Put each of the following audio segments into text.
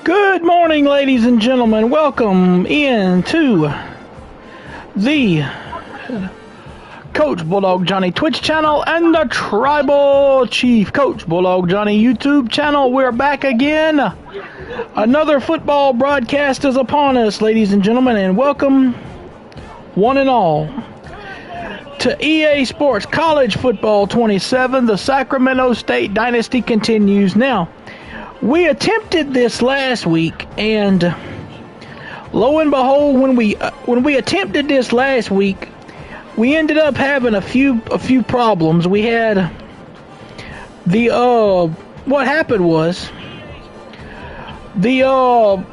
Good morning, ladies and gentlemen. Welcome into the Coach Bulldog Johnny Twitch channel and the Tribal Chief Coach Bulldog Johnny YouTube channel. We're back again. Another football broadcast is upon us, ladies and gentlemen, and welcome one and all to EA Sports College Football 27. The Sacramento State Dynasty continues. Now, we attempted this last week, and lo and behold, when we attempted this last week, we ended up having a few problems. We had what happened was the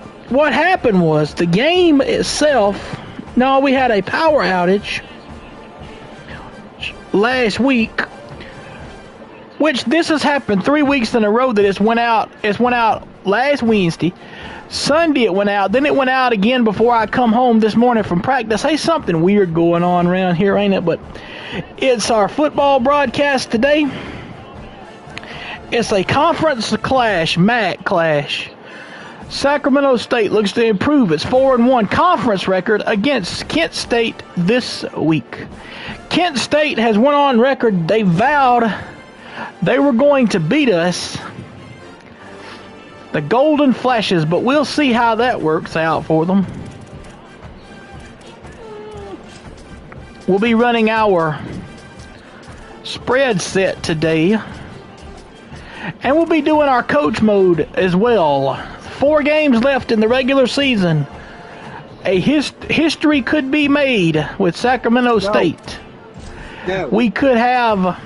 game itself. No, we had a power outage last week, which this has happened 3 weeks in a row that it's went out last Wednesday. Sunday it went out. Then it went out again before I come home this morning from practice. Hey, something weird going on around here, ain't it? But it's our football broadcast today. It's a conference clash, MAC clash. Sacramento State looks to improve its 4-1 conference record against Kent State this week. Kent State has went on record. They vowed they were going to beat us, the Golden Flashes, but we'll see how that works out for them. We'll be running our spread set today, and we'll be doing our coach mode as well. 4 games left in the regular season. A history could be made with Sacramento State. No. We could have.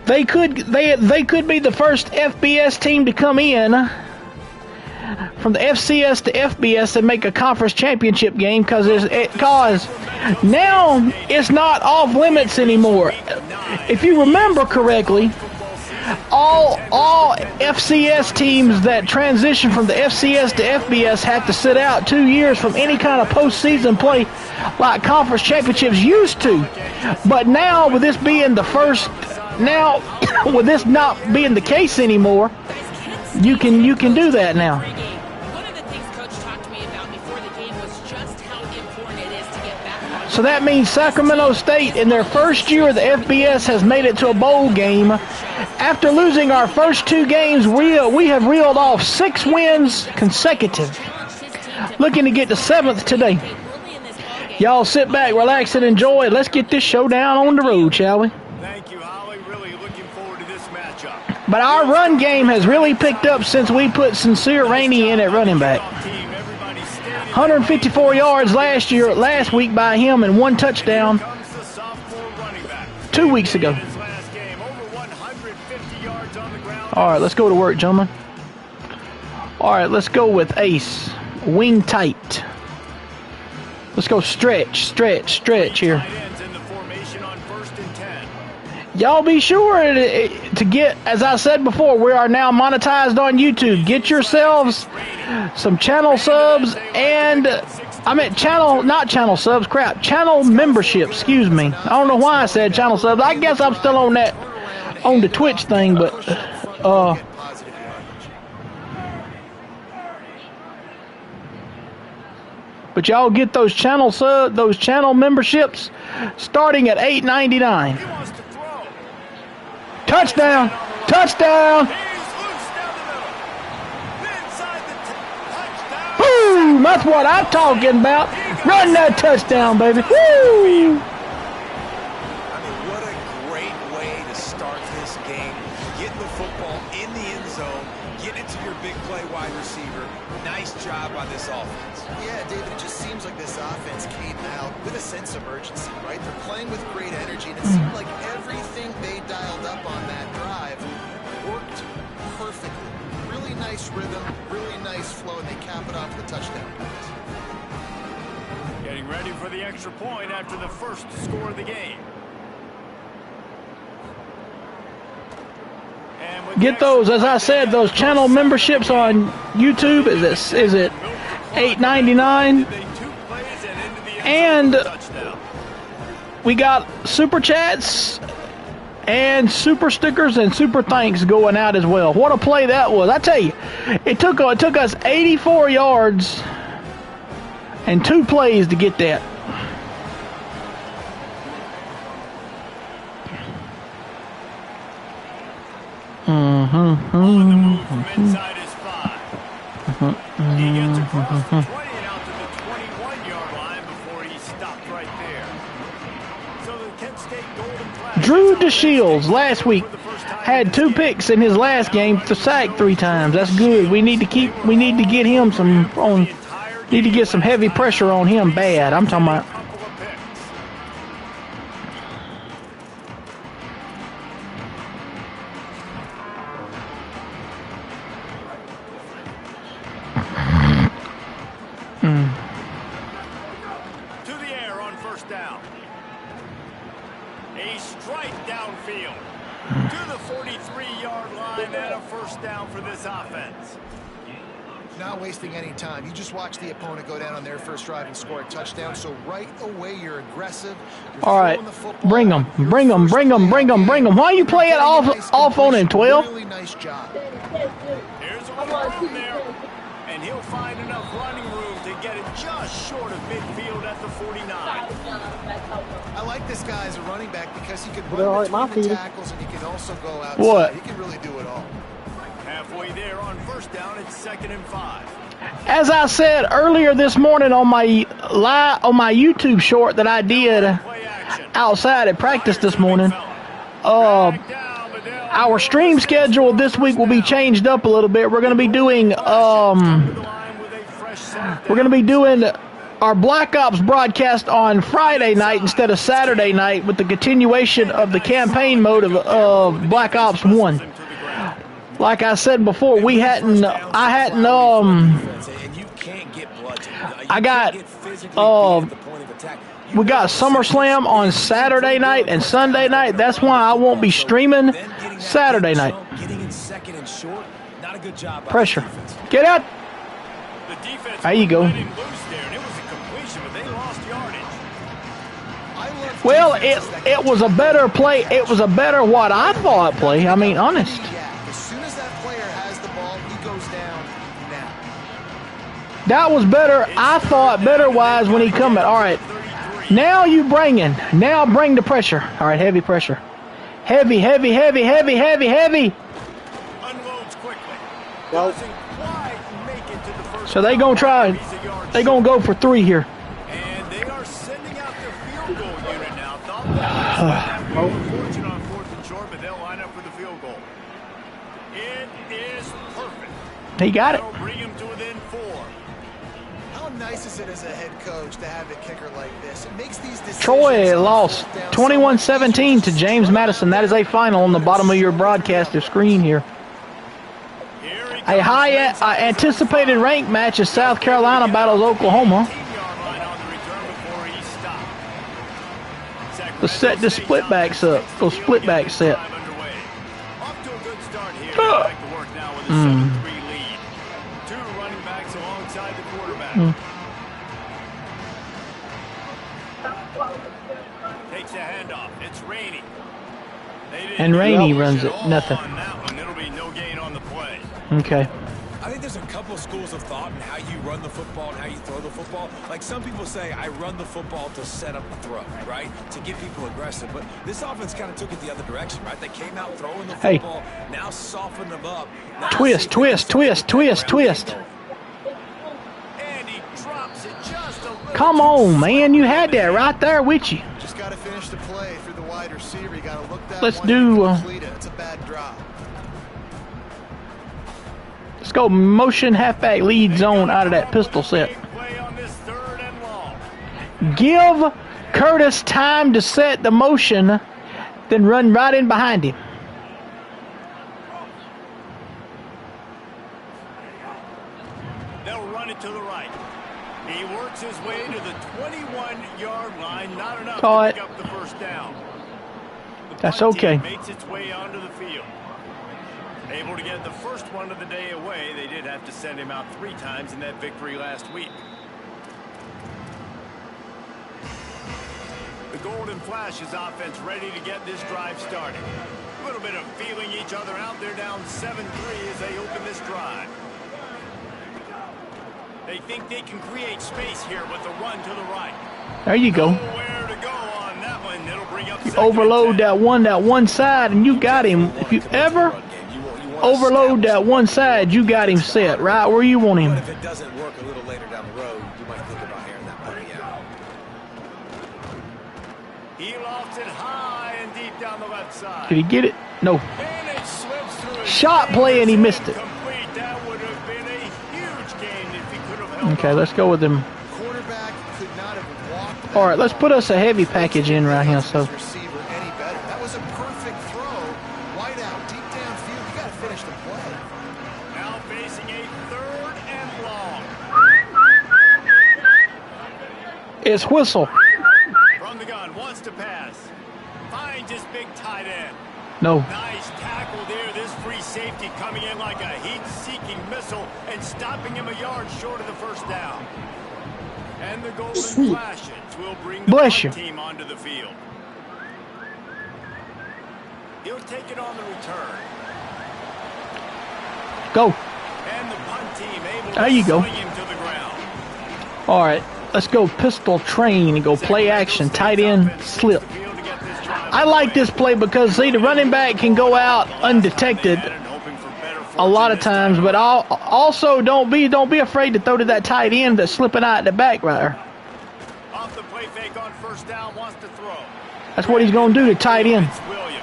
They could be the first FBS team to come in from the FCS to FBS and make a conference championship game, because now it's not off limits anymore. If you remember correctly, all FCS teams that transition from the FCS to FBS have to sit out 2 years from any kind of postseason play like conference championships used to. But now, with this being the first, with this not being the case anymore, you can do that now. So that means Sacramento State, in their first year of the FBS, has made it to a bowl game. After losing our first 2 games, we have reeled off 6 wins consecutive, looking to get the 7th today. Y'all sit back, relax, and enjoy. Let's get this showdown on the road, shall we? Thank you, Holly. Really looking forward to this matchup. But our run game has really picked up since we put Sincere Rainey in at running back. 154 yards last week by him, and 1 touchdown 2 weeks ago. All right, let's go to work, gentlemen. All right, let's go with Ace. Wing tight. Let's go stretch here. Y'all be sure to get, as I said before, we are now monetized on YouTube. Get yourselves some channel subs and, channel membership, excuse me. I don't know why I said channel subs. I guess I'm still on the Twitch thing, but, but y'all get those channel memberships starting at $8.99. Touchdown! Touchdown! Boom! That's what I'm talking about. Run that touchdown, baby. Woo! What a great way to start this game. Getting the football in the end zone, getting it to your big play wide receiver. Nice job by this offense. Yeah, David, it just seems like this offense came out with a sense of urgency, right? They're playing with great energy, and it seemed like everything they dialed up on that drive worked perfectly. Really nice rhythm, really nice flow, and they cap it off with a touchdown pass. Getting ready for the extra point after the first score of the game. Get those, as I said, those channel memberships on YouTube. Is it $8.99? And we got super chats and super stickers and super thanks going out as well. What a play that was! I tell you, it took us 84 yards and 2 plays to get that. Inside his 5. He gets across the 20 and out to the 21-yard line before he stopped right there. So the Kent State Golden Flash. Drew DeShields last week had 2 picks in his last game to sack 3 times. That's good. We need to get him need to get some heavy pressure on him bad. I'm talking about. To the air on first down. A strike downfield to the 43-yard line and a first down for this offense. Not wasting any time. You just watch the opponent go down on their first drive and score a touchdown. So right away, you're aggressive. All right, bring them. Why you play it off on him, 12? Really nice job. Here's a room there, and he'll find enough running room to get it just short of midfield at the 49. I like this guy as a running back because he can run between the tackles and he can also go outside. What? He can really do it all. Halfway there on first down, it's 2nd and 5. As I said earlier this morning on my YouTube short that I did outside at practice this morning, our stream schedule this week will be changed up a little bit. We're going to be doing our Black Ops broadcast on Friday night instead of Saturday night with the continuation of the campaign mode of Black Ops 1. Like I said before, we hadn't. I got. We got SummerSlam on Saturday night and Sunday night. That's why I won't be streaming Saturday night. Pressure. Get out. There you go. Well, it was a better play. It was a better what I thought play. I mean, honest. That was better. I thought better-wise when he come in. All right. Now you bringing. Now bring the pressure. All right, heavy pressure. Heavy. Unloads quickly. So they going to try. They going to go for 3 here. And they are sending out their field goal unit now. Thought fortunate on 4th and short, but they'll line up for the field goal. It is perfect. He got it. That'll bring him to within 4. How nice is it as a head coach to have a kicker like this? It makes these decisions. Troy lost 21-17 to James Madison. That is a final on the bottom of your broadcaster screen here. A high anticipated rank match as South Carolina battles Oklahoma. Let's set the split backs up. Go split back set. Off to a good start here. Back to work now with a 7-3 lead. 2 running backs alongside the quarterback. Takes a handoff. It's Rainey. And Rainey runs it. Nothing. It'll be no gain on the play. Okay. I think there's a couple schools of thought in how you run the football and how you throw the football. Like some people say, I run the football to set up the throw, right? To get people aggressive. But this offense kind of took it the other direction, right? They came out throwing the football, now softened them up. Twist. And he drops it just a little. Come on, man. You had that right there with you. Just got to finish the play through the wide receiver. You got to look that. Let's do. It's a bad drop. Let's go motion halfback lead zone out of that pistol set. Give Curtis time to set the motion, then run right in behind him. They'll run it to the right. He works his way to the 21-yard line. Not enough to pick up the first down. That's okay. Makes its way onto the field. Able to get the first one of the day away. They did have to send him out 3 times in that victory last week. The Golden Flash's offense ready to get this drive started. A little bit of feeling each other out. They're down 7-3 as they open this drive. They think they can create space here with the run to the right. There you go. Nowhere to go on that one. It'll bring up You overload that one side, and you got him. If you ever overload that one side, you got him set right where you want him. But if it doesn't work a little later down the road, you might think about airing that money out. He lofts it high and deep down the left side. Did he get it? No. And it slips through his Shot play, and he missed it. Complete. That would have been a huge gain if he could have held Okay, on. let's go with him. Quarterback could not have walked. All right, let's put us a heavy package in right here. So Receiver any better. That was a perfect throw. Wide out, deep downfield. You got to finish the play. Now facing a 3rd and long. it's whistle. From the gun, wants to pass. Finds his big tight end. No. Nice tackle there. This free safety coming in like a heat-seeking missile and stopping him a yard short of the first down. And the Golden Flashes will bring the Bless punt you. team onto the field. He'll take it on the return. Go. And the punt team able There to you go. swing him to the ground. All right, let's go pistol train and go play action, tight end, slip. I like this play because, see, the running back can go out undetected a lot of times, but also don't be afraid to throw to that tight end that's slipping out the back right there. Off the play fake on first down, wants to throw. That's what he's going to do to tight end. It's Williams.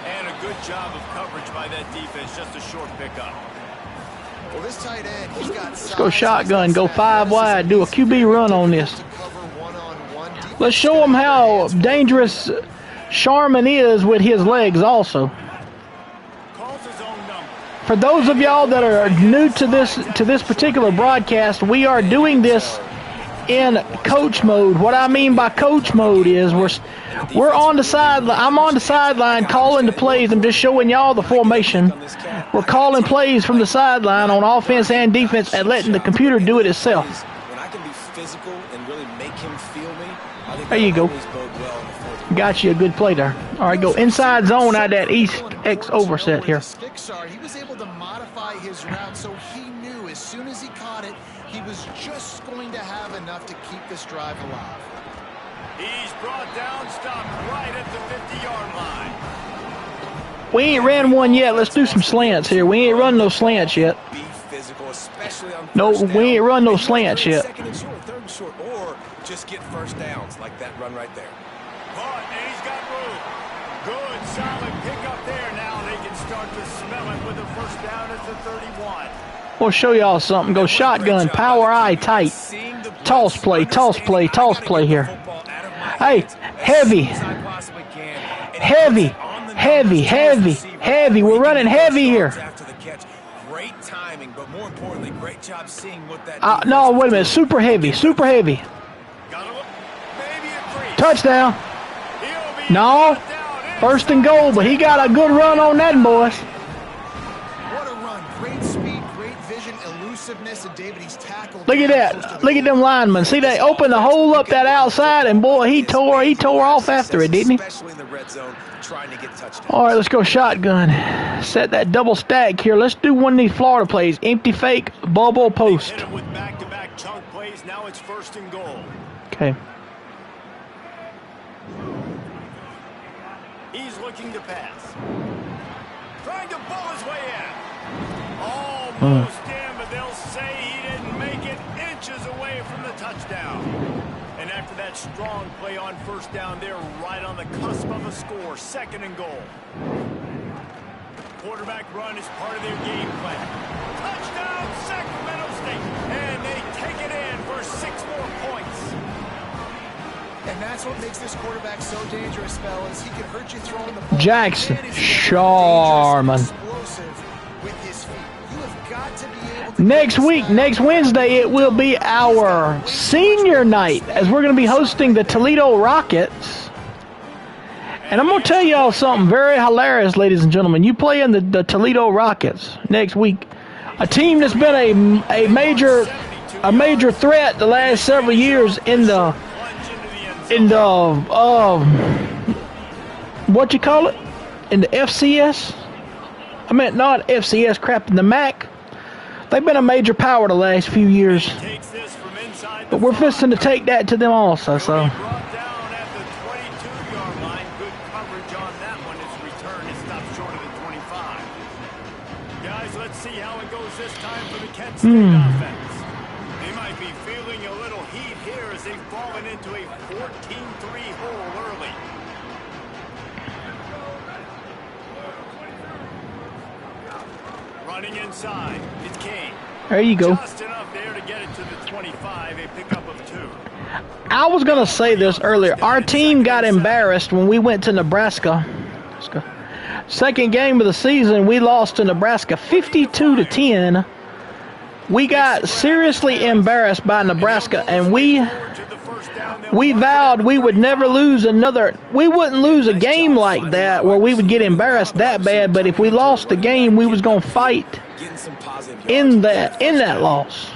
And a good job of coverage by that defense, just a short pickup. Well, this tight end, he's got Let's go shotgun, go 5 wide, do a QB run on this. Let's show them how dangerous Sharman is with his legs also. Calls his own number. For those of y'all that are new to this particular broadcast, we are doing this in coach mode. What I mean by coach mode is we're on the sideline. I'm on the sideline calling the plays. I'm just showing y'all the formation. We're calling plays from the sideline on offense and defense and letting the computer do it itself. When I can be physical and really make him feel me, I think There you go. always bode well in the fourth. Got you a good play there. All right, go inside zone out of that East X overset here. He was able to modify his route so he knew as soon as he caught it, he was just going to have enough to keep this drive alive. He's brought down, stopped right at the 50-yard line. We ain't ran one yet. Let's do some slants here. We ain't run no slants yet. Be physical, especially on No, first down. we ain't run no And you slants want to yet. Second and short, 3rd and short, or just get first downs like that run right there. Caught, and he's got room. Good, solid pickup there. Now they can start to smell it with a first down at the 31. We'll show y'all something. Go shotgun, power eye tight. Toss play, toss play, toss play here. Hey, heavy. Heavy, heavy, heavy, heavy. We're running heavy here. Great timing, but more importantly, great job seeing what that No, wait a minute. Super heavy, super heavy. Got a maybe a crease. Touchdown. He'll be No. brought down. First and goal, but he got a good run on that, boys. What a run. Great speed, great vision, elusiveness, and David, he's tackled. Look at that. Look at them linemen. See, they opened the hole up that outside, and boy, he tore off after it, didn't he? Especially in the red zone, trying to get touchdowns. All right, let's go shotgun. Set that double stack here. Let's do one of these Florida plays. Empty fake, bubble post. Hit him with back-to-back chunk plays. Now it's 1st and goal. Okay. He's looking to pass. Trying to pull his way in. Almost in, but they'll say he didn't make it inches away from the touchdown. And after that strong play on first down, they're right on the cusp of a score. 2nd and goal. Quarterback run is part of their game plan. Touchdown, Sacramento State. And they take it in for 6 more points. And that's what makes this quarterback so dangerous, fellas. He can hurt you throwing the ball. Jackson And he's Sharman. explosive with his feet. You have got to be able to Next week, next Wednesday, it will be our senior night as we're going to be hosting the Toledo Rockets. And I'm going to tell y'all something very hilarious, ladies and gentlemen. You play in the Toledo Rockets next week, a team that's been a major threat the last several years in the in the what you call it, in the FCS. I meant not FCS, crap, in the MAC. They've been a major power the last few years, but we're fixing to take that to them also. So. State offense. They might be feeling a little heat here as they've fallen into a 14-3 hole early. Running inside, it's King. There you go. Just enough there to get it to the 25, a pickup of 2. I was going to say this earlier. Our team got embarrassed when we went to Nebraska. Second game of the season, we lost to Nebraska 52-10. We got seriously embarrassed by Nebraska, and we vowed we would never lose another. We wouldn't lose a game like that where we would get embarrassed that bad. But if we lost the game, we was gonna fight in that loss.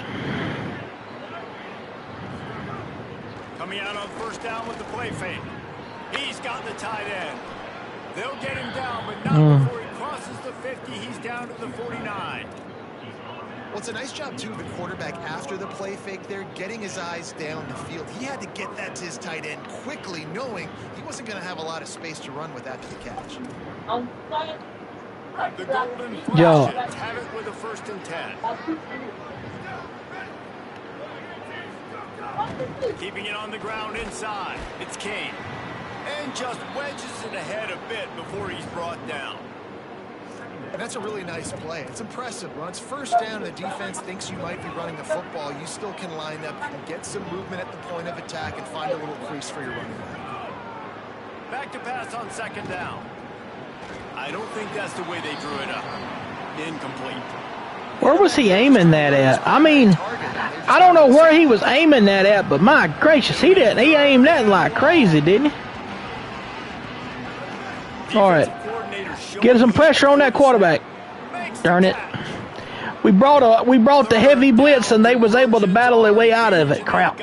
Coming out on first down with the play fake. He's got the tight end. They'll get him down, but not before he crosses the 50. He's down to the 49. Well, it's a nice job, too, of the quarterback after the play fake there, getting his eyes down the field. He had to get that to his tight end quickly, knowing he wasn't going to have a lot of space to run with after the catch. The Golden Flashes have it with a 1st and 10. Keeping it on the ground inside. It's King. And just wedges it ahead a bit before he's brought down. And that's a really nice play. It's impressive. When it's first down and the defense thinks you might be running the football, you still can line up and get some movement at the point of attack and find a little crease for your running back. Back to pass on 2nd down. I don't think that's the way they drew it up. Incomplete. Where was he aiming that at? I mean, I don't know where he was aiming that at, but my gracious, he aimed that like crazy, didn't he? All right. Get some pressure on that quarterback. Darn it. We brought the heavy blitz and they was able to battle their way out of it. Crap.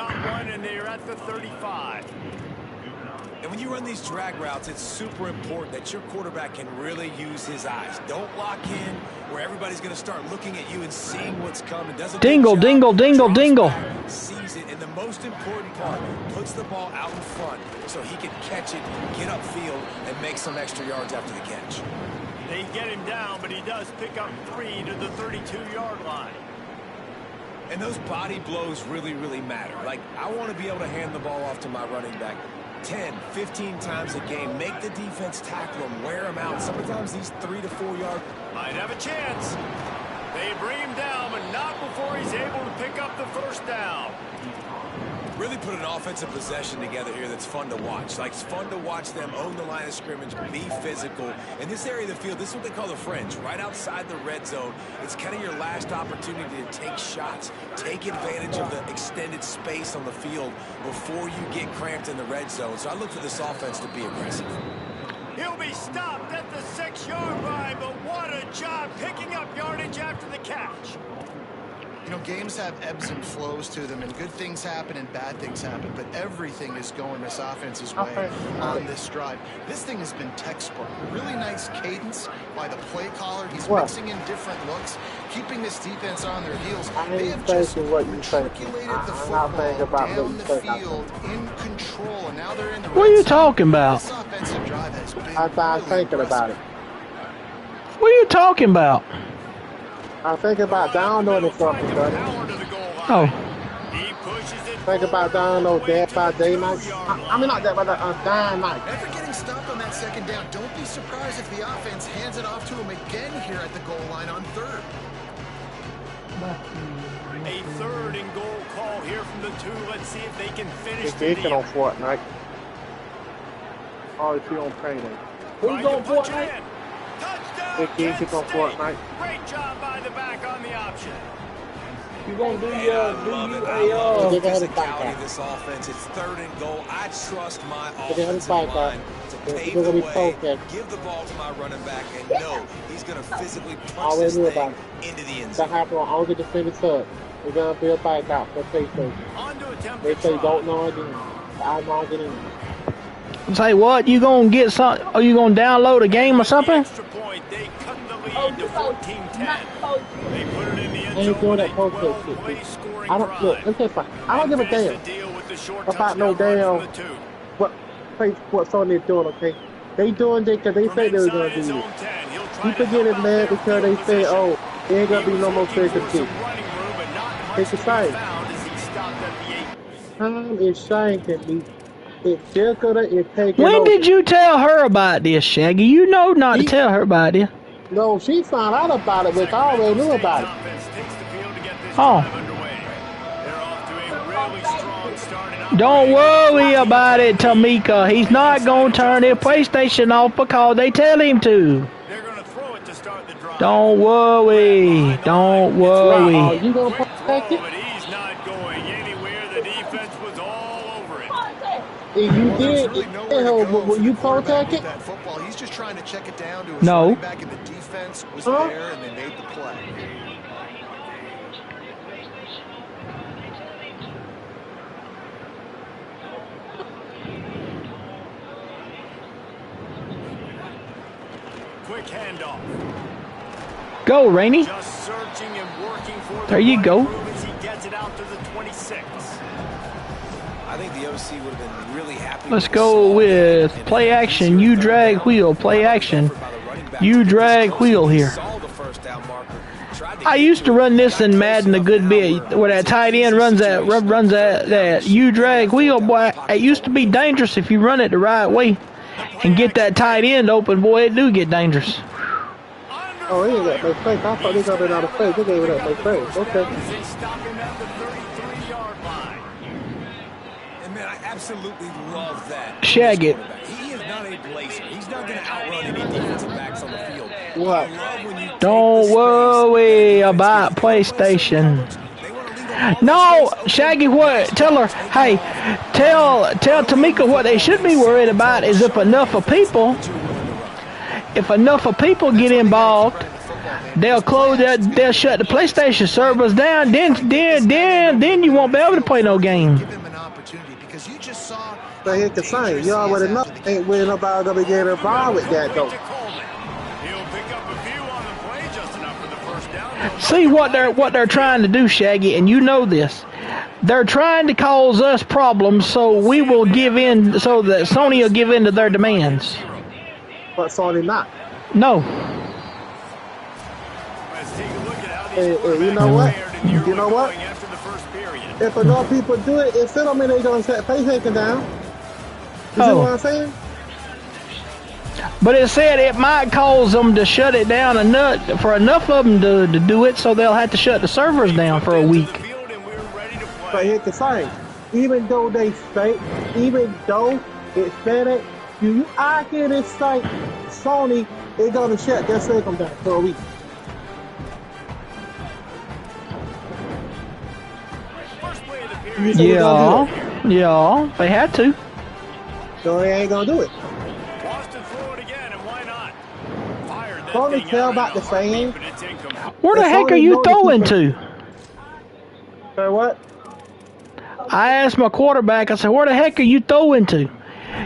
And when you run these drag routes, it's super important that your quarterback can really use his eyes. Don't lock in where everybody's going to start looking at you and seeing what's coming. Dingle, dingle, dingle, dingle. Sees it, and the most important part, puts the ball out in front so he can catch it, get upfield, and make some extra yards after the catch. They get him down, but he does pick up 3 to the 32-yard line. And those body blows really, really matter. Like, I want to be able to hand the ball off to my running back 10, 15 times a game. Make the defense tackle him, wear him out. Sometimes these 3 to 4 yard. Might have a chance. They bring him down, but not before he's able to pick up the 1st down. Really put an offensive possession together here that's fun to watch. Like, it's fun to watch them own the line of scrimmage, be physical. In this area of the field, this is what they call the fringe, right outside the red zone. It's kind of your last opportunity to take shots, take advantage of the extended space on the field before you get cramped in the red zone. So I look for this offense to be aggressive. He'll be stopped at the 6-yard line, but what a job picking up yardage after the catch. You know, games have ebbs and flows to them, and good things happen and bad things happen, but everything is going this offense's way on this drive. This thing has been textbook. Really nice cadence by the play caller. He's mixing in different looks, keeping this defense on their heels. They have just matriculated the football down the field in control, and now they're in the red zone. What are you talking about? This offensive drive has been I'm thinking about it. What are you talking about? I'm thinking about downloading something, buddy. Oh. Think about downloading Dead by Daylight. I mean, not Dead by Dynamite. After getting stopped on that 2nd down, don't be surprised if the offense hands it off to him again here at the goal line on 3rd. A 3rd and goal call here from the 2. Let's see if they can finish They're geeking on Fortnite. Oh, if you on Payday. Who's on Fortnite? They're geeking on Fortnite. Great job by the back on the option. You gonna do physicality of this offense. It's 3rd and goal. I trust my offensive line to pave the way, give the ball to my running back, and know he's going to physically punch this thing into the end zone. That happened on August the 23rd. We're gonna be a back out for PlayStation. On to attempt They the say try. don't know again. I'm logging in. Say what? You gonna get some? Are you gonna download a game or something? Extra point, they cut the lead to 14-10. They put it in the end I ain't zone doing with that a post shit. 12-play scoring I don't look. drive. Let me tell you, I don't give a damn about no damn what Sony is doing. Okay, they doing it because they say they were gonna do this. People getting mad because they say, oh, there ain't gonna be no more fair competition. It's a sign. Time is shining me. It's still gonna take. When did you tell her about this, Shaggy? You know not to tell her about this. No, she found out about it, but I already knew about it. Oh. Don't worry about it, Tamika. He's not gonna turn his PlayStation off because they tell him to. Don't worry. Don't worry. Are you gonna protect it? If you did, will you protect it? He's just trying to check it down to his No. running back, and the defense was there, and they made the play. Quick handoff. Go, Rainey. Just searching and working for There you go. as he gets it out to the 26. I think the OC would have been really happy. Let's go with play action. You drag wheel. Play action. You drag wheel here. I used to run this in Madden a good bit, where that tight end runs that you drag wheel. Boy, it used to be dangerous if you run it the right way and get that tight end open. Boy, it do get dangerous. Oh, he ain't got no face. I thought he got it out of face. They gave it up no face. Okay. Man, I absolutely love that. Shag it. He is not a blazer. He's not going to outrun any defensive backs on the field. What? Don't worry about PlayStation. No, Shaggy, what? Tell her, hey, tell Tamika what they should be worried about is if enough of people get involved, they'll shut the PlayStation servers down. Then you won't be able to play no game. But here's the thing, you already know ain't really nobody gonna be getting involved with that though. See what they're trying to do, Shaggy, and you know this. They're trying to cause us problems, so we will give in, so that Sony will give in to their demands. But Sony not. No. You know what? You know what? If enough people do it, it still don't mean they're gonna set PlayStation down. You see what I'm saying? But it said it might cause them to shut it down for enough of them to do it, so they'll have to shut the servers down for a week. But here's the thing, even though it's said it, I hear this say Sony is gonna shut their system down for a week. Yeah, they had to. So they ain't gonna do it. Sony tell about the fans. Where the heck are you throwing to? Say what? I asked my quarterback, I said, where the heck are you throwing to?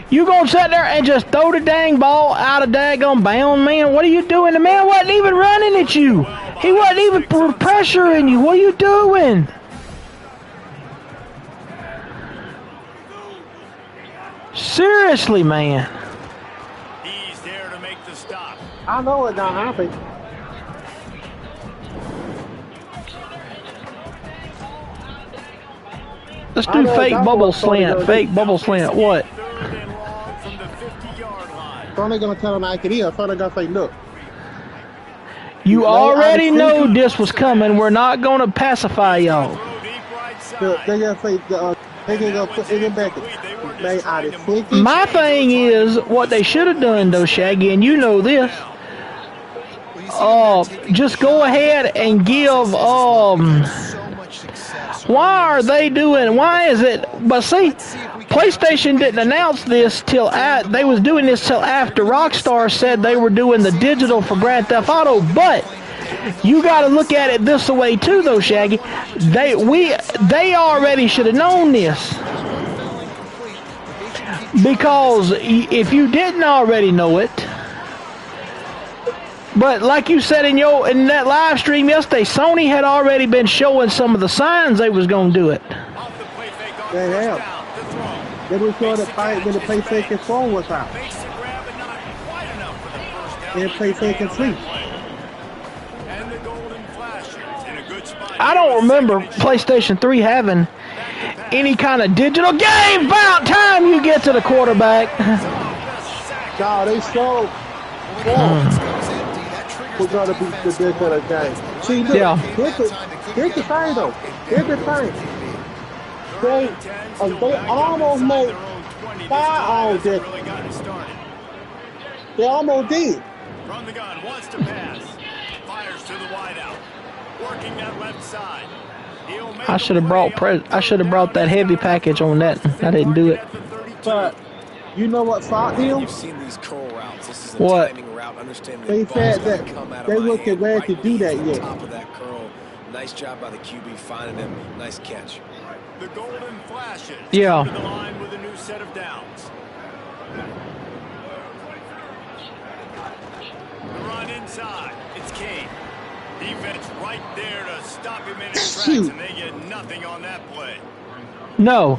You gonna sit there and just throw the dang ball out of daggone bound, man? What are you doing? The man wasn't even running at you. He wasn't even pressuring you. What are you doing? Seriously, man. He's there to make the stop. I know it's not happen. Let's do fake bubble slant. Fake bubble slant. What? Sony gonna tell them I can eat. Sony gonna say, look. You already know this was coming. We're not gonna pacify y'all. They gonna say, they gonna put it in back. My thing is, what they should have done though, Shaggy, and you know this. Just go ahead and give. Why are they doing? Why is it? But see, PlayStation didn't announce this till they was doing this till after Rockstar said they were doing the digital for Grand Theft Auto. But you got to look at it this way too, though, Shaggy. They already should have known this. Because if you didn't already know it, but like you said in that live stream yesterday, Sony had already been showing some of the signs they was gonna do it. They have. They were showing the fight when the PlayStation 4 was out. And PlayStation 3. I don't remember PlayStation 3 having any kind of digital game. About time you get to the quarterback. God, they showed. We're gonna be the digital game. See, look, yeah. Here's the thing, though. Here's the thing. They almost made firearms different. They almost did. From the gun, wants to pass. Fires to the wideout. Working that left side. I should have brought that heavy package on that. I didn't do it. But you know what stopped him? You've seen these curl routes. This is a what? timing route. Understand They said that they weren't ready to do that yet. Top of that curl. Nice job by the QB finding him. Nice catch. The golden flashes. Yeah. To the line with a new set of downs. The run inside. It's Kane. Defense right there to stop him in his tracks, and they get nothing on that play. No.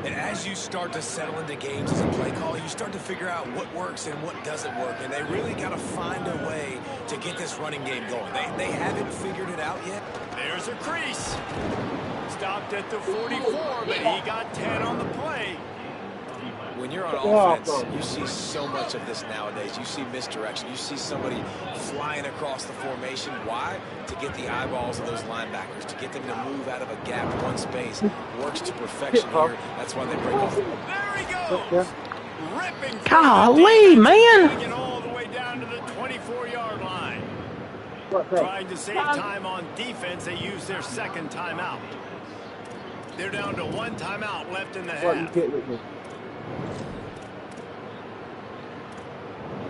And as you start to settle into games as a play caller, you start to figure out what works and what doesn't work. And they really got to find a way to get this running game going. They haven't figured it out yet. There's a crease. Stopped at the 44, but he got 10 on the play. When you're on offense, you see so much of this nowadays. You see misdirection. You see somebody flying across the formation. Why? To get the eyeballs of those linebackers, to get them to move out of a gap, one space. Works to perfection here. That's why they break off. There he goes. Ripping. Golly, man. Getting all the way down to the 24-yard line. Trying to save time on defense, they use their second timeout. They're down to one timeout left in the half.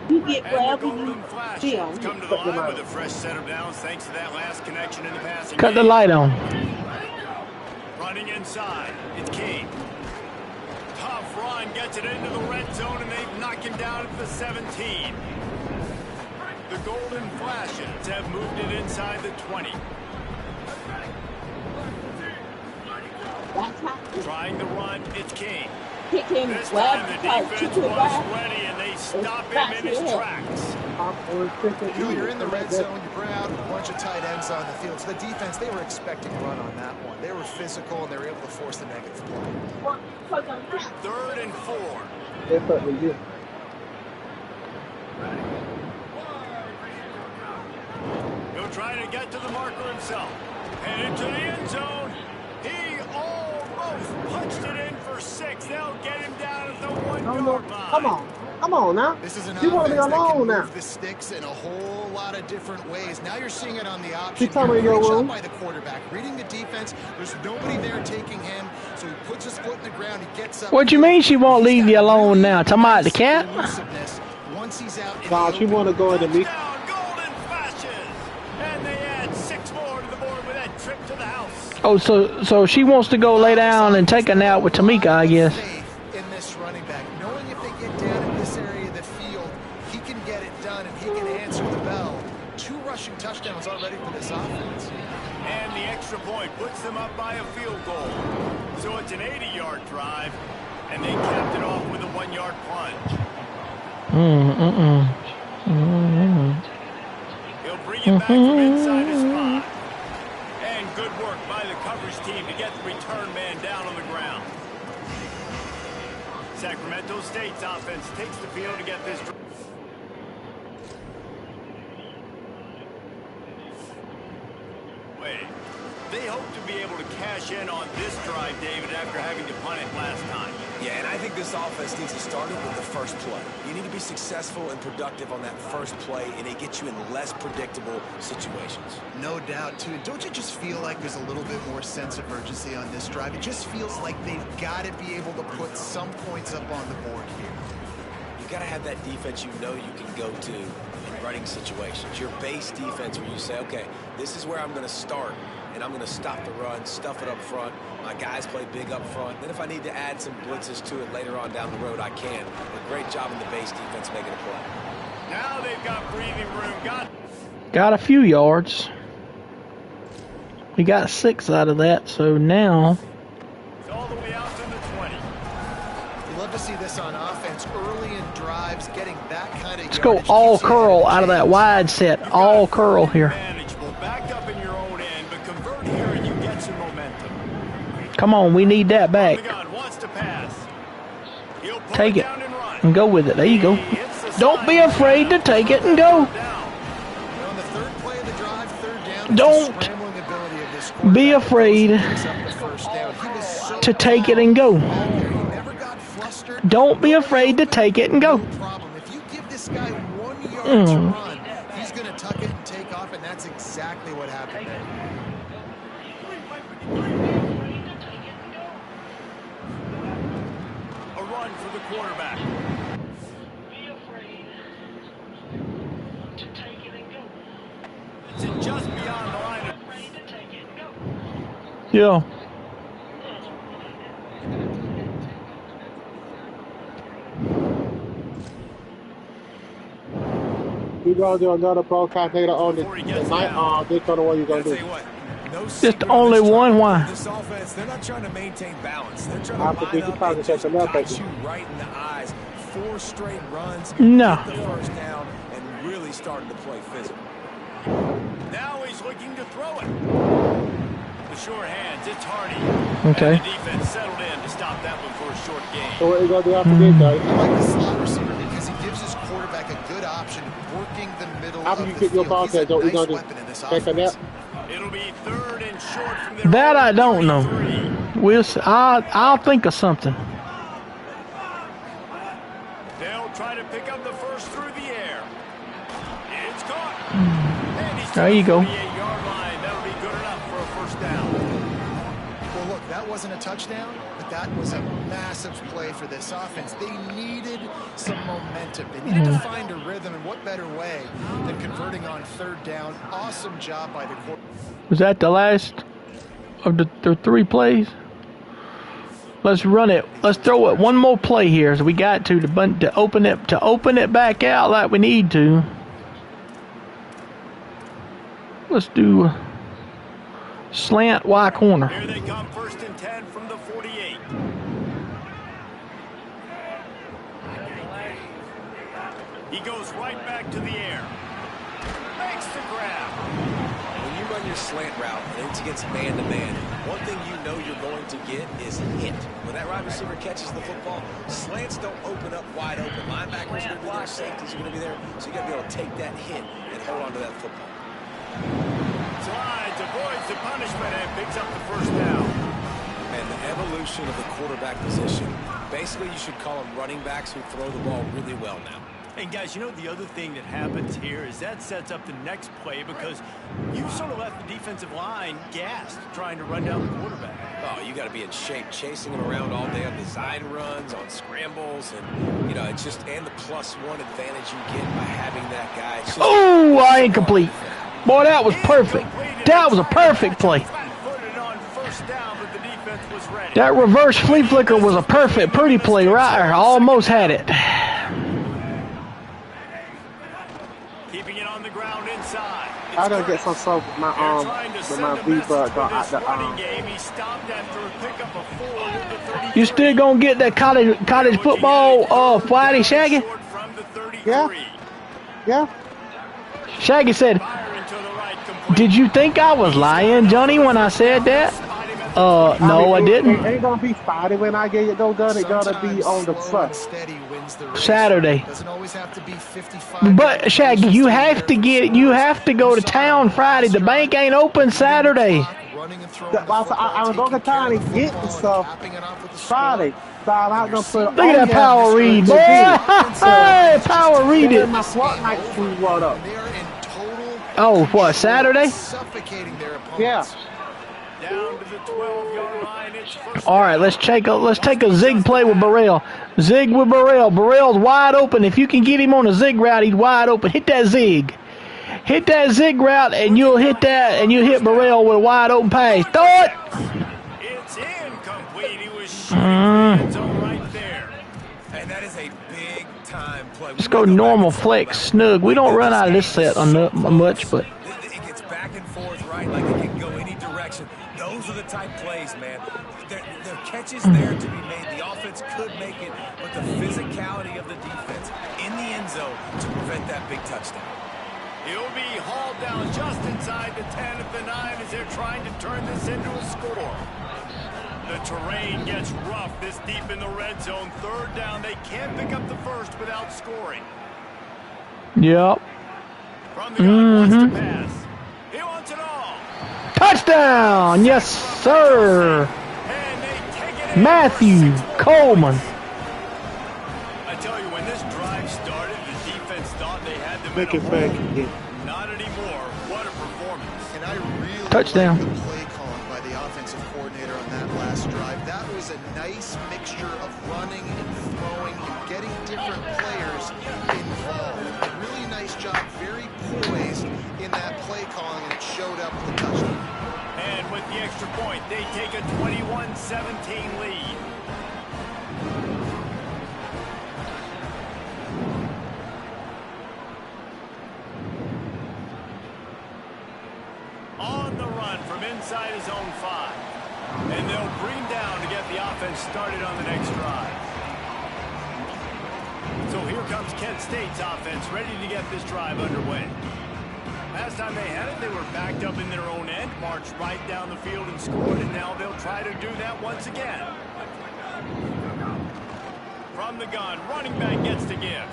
You get grabbed and the when golden you flash feel. come to the line with a fresh set of downs thanks to that last connection in the passing Cut the game. light on. Running inside, it's Kane. Tough run, gets it into the red zone, and they've knocked him down at the 17. The golden flashes have moved it inside the 20. Trying the run, it's Kane. Kick him, This grab time the the defense to the was right. ready, and they stop him in his tracks. You know, you're in the red zone, you bring out a bunch of tight ends on the field. So the defense, they were expecting a run on that one. They were physical, and they were able to force the negative play. 3rd and 4. He'll try to get to the marker himself. And into the end zone. He almost punched it in for 6. They'll get him down at the 1-yard line. Come on now. This is an You want to be offense that can alone now. move the sticks in a whole lot of different ways. Now you're seeing it on the option. You tell me Great your job room. by the quarterback. Reading the defense, there's nobody there taking him, so he puts his foot in the ground, he gets up. What you mean she won't leave you alone now? Talking about the cat? Once he's out in Nah, the she want to go into me. Touchdown, golden flashes. And they add 6 more to the board with that trip to the house. Oh, so she wants to go lay down and take a nap with Tamika, I guess. In this running back, knowing if they get down in this area of the field, he can get it done and he can answer the bell. 2 rushing touchdowns already for this offense. And the extra point puts them up by a field goal. So it's an 80-yard drive, and they capped it off with a 1-yard plunge. He'll bring it back from inside his spot. And good work by the coverage team to get the return man down on the ground. Sacramento State's offense takes the field to get this. They hope to be able to cash in on this drive, David, after having to punt it last time. Yeah, and I think this offense needs to start it with the first play. You need to be successful and productive on that first play, and it gets you in less predictable situations. No doubt, too. Don't you just feel like there's a little bit more sense of urgency on this drive? It just feels like they've got to be able to put some points up on the board here. You got to have that defense you know you can go to in running situations. Your base defense where you say, okay, this is where I'm going to start and I'm going to stop the run, stuff it up front. My guys play big up front. Then if I need to add some blitzes to it later on down the road, I can. A great job in the base defense making a play. Now they've got breathing room. Got a few yards. We got 6 out of that, so now It's all the way out to the 20. You love to see this on offense early in drives, getting that kind of let's go all curl out of that wide set. All curl here. Manageable, backed up in your own end, but convert here and you get some momentum. Come on, we need that back. The gun wants to pass. He'll pull Take it down and run. and go with it. There you go. Don't be afraid to take it and go. On the third play of the drive, third down, Don't be afraid to take it and go. Don't be afraid to take it and go. If you give this guy 1 yard to run, he's going to tuck it and take off, and that's exactly what happened there. A run for the quarterback. It's just beyond the line of... Yeah. You're going to do another broadcast later on tonight. This kind of what you're going to do. Just only one. Why? This offense, they're not trying to maintain balance. They're trying After to this, line you probably up take and another just thing. got you right in the eyes. 4 straight runs, No. get the first down, and really starting to play physical. Now he's looking to throw it. The short hands, it's Hardy. Okay. And the defense settled in to stop that one for a short gain. So what you going to do after this, guys? I like the slot receiver because he gives his quarterback a good option working the middle After of you the get your field. ball He's a set, what you nice going to weapon in this do? Take a nap? offense. It'll be 3rd and short from their That I own don't know. 33. We'll see. I'll think of something. They'll try to pick up the first through the air. It's caught. And he's to There you the go. 48-yard line. That'll be good enough for a first down. Well, look, that wasn't a touchdown, but that was a massive play for this offense. They needed some momentum. They needed to find a rhythm, and what better way than converting on 3rd down. Awesome job by the quarterback. Was that the last of the 3 plays? Let's run it. Let's throw it one more play here, as we got to open it back out like we need to. Let's do slant Y corner. Here they come, 1st and 10 from the 48. He goes right back to the air. Makes the grab. When you run your slant route and it's against man-to-man, one thing you know you're going to get is hit. When that wide receiver catches the football, slants don't open up wide open. Linebackers are going to be there, safeties are going to be there, so you got to be able to take that hit and hold on to that football. Slides, avoids the punishment, and picks up the first down. And the evolution of the quarterback position, basically you should call them running backs who throw the ball really well now. And guys, you know the other thing that happens here is that sets up the next play because you sort of left the defensive line gassed trying to run down the quarterback. Oh, you got to be in shape, chasing him around all day on design runs, on scrambles, and, you know, it's just, and the +1 advantage you get by having that guy. Oh, I incomplete. Boy, that was perfect. That was a perfect play. That reverse flea flicker was a perfect, pretty play right there. Almost had it. Keeping it on the ground inside. I gotta get some stuff with my V-Bud out the You still gonna get that college football Friday, Shaggy? Yeah. Yeah. Shaggy said, "Did you think I was lying, Johnny, when I said that?" No, I didn't. It ain't gonna be Friday when I get it done. It's gonna be on the first Saturday. Doesn't always have to be 55. But Shaggy, you have to go to town Friday. The bank ain't open Saturday. I was on the time to get the stuff Friday. So I'm not gonna put. Look at that power read, boy. Hey, power read it. My Fortnite food went up. Oh, what, Saturday? Yeah. Down to the 12-yard line. It's first. All right, let's take a zig play with Burrell. Zig with Burrell. Burrell's wide open. If you can get him on a zig route, he's wide open. Hit that zig. Hit that zig route, and you'll hit that, and you hit Burrell with a wide open pass. Throw it. It's incomplete. He was shooting for the end zone right there. And that is a big time play. Let's go normal flex snug. We don't run out of this set much, but It gets back and forth, right? Like it can go any direction. Those are the type plays, man. There are catches there to be made. The offense could make it, but the physicality of the defense in the end zone to prevent that big touchdown. He'll be hauled down just inside the 10 at the 9 as they're trying to turn this into a score. The terrain gets rough this deep in the red zone. Third down, they can't pick up the first without scoring. yep. From the gun, wants to pass. He wants it all. Touchdown! Yes, sir. And they take it in Matthew for 6 more Coleman. points. I tell you, when this drive started, the defense thought they had them Make in it a back hole. again. Not anymore. What a performance. And I really Touchdown. like the play calling by the offensive coordinator on that last drive. That was a nice mixture of running and throwing and getting different players involved. A really nice job, very poised in that play calling, and it showed up with the touchdown. And with the extra point, they take a 21-17 lead. On the run from inside his own 5. And they'll bring down to get the offense started on the next drive. So here comes Kent State's offense, ready to get this drive underway. Last time they had it, they were backed up in their own end, marched right down the field and scored, and now they'll try to do that once again. From the gun, running back gets to give.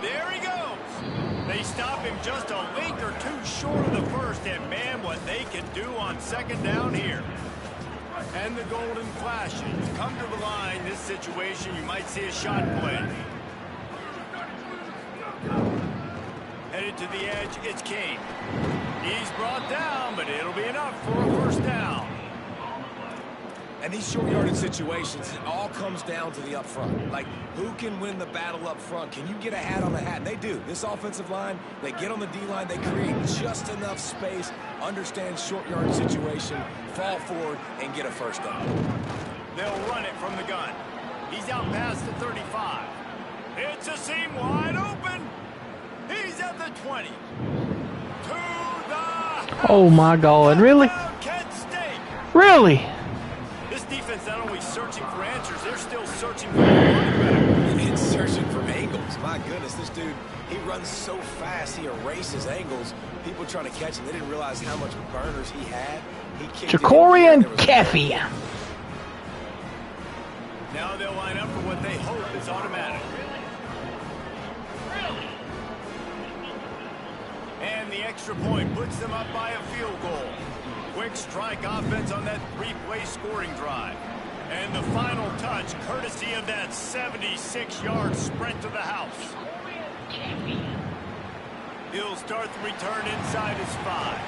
There he goes. They stop him just a link or two short of the first, and man, what they can do on second down here. And the golden flashes come to the line. This situation, you might see a shot play. Headed to the edge, it's Kane. He's brought down, but it'll be enough for a first down. And these short yardage situations, it all comes down to the up front. Like, who can win the battle up front? Can you get a hat on a hat? And they do. This offensive line, they get on the D-line, they create just enough space, understand short yardage situation, fall forward, and get a first down. They'll run it from the gun. He's out past the 35. It's a seam wide open. He's at the 20. To the... Oh, my God. Really? Kent State. Really? This defense not only searching for answers, they're still searching for a running back. It's searching for angles. My goodness, this dude, he runs so fast, he erases angles. People trying to catch him, they didn't realize how much burners he had. He kicked Jacorian it. Caffey. Now they'll line up for what they hope is automatic. And the extra point puts them up by a field goal. Quick strike offense on that three-play scoring drive. And the final touch, courtesy of that 76-yard sprint to the house. He'll start the return inside his 5.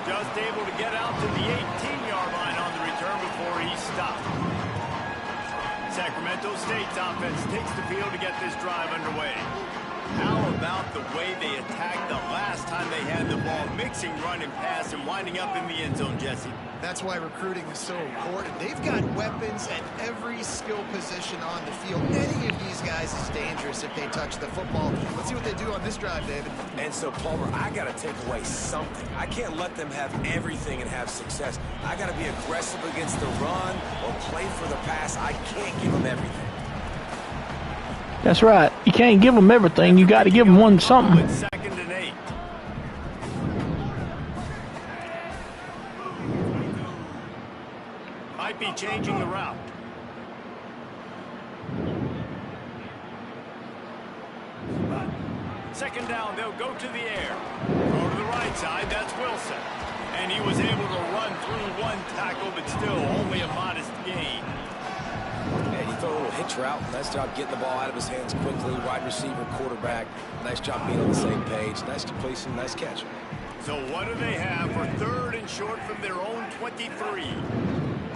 Just able to get out to the 18-yard line on the return before he's stopped. Sacramento State's offense takes the field to get this drive underway. How about the way they attacked the last time they had the ball, mixing run and pass and winding up in the end zone, Jesse? That's why recruiting is so important. They've got weapons at every skill position on the field. Any of these guys is dangerous if they touch the football. Let's see what they do on this drive, David. And so, Palmer, I got to take away something. I can't let them have everything and have success. I got to be aggressive against the run or play for the pass. I can't give them everything. That's right. You can't give them everything. You got to give them one something. Second and 8. Might be changing the route. Second down, they'll go to the air. Throw to the right side, that's Wilson. And he was able to run through one tackle, but still only a modest gain. And he threw a little hitch route. Nice job getting the ball out of his hands quickly. Wide receiver, quarterback. Nice job being on the same page. Nice completion, nice catch. So what do they have for third and short from their own 23?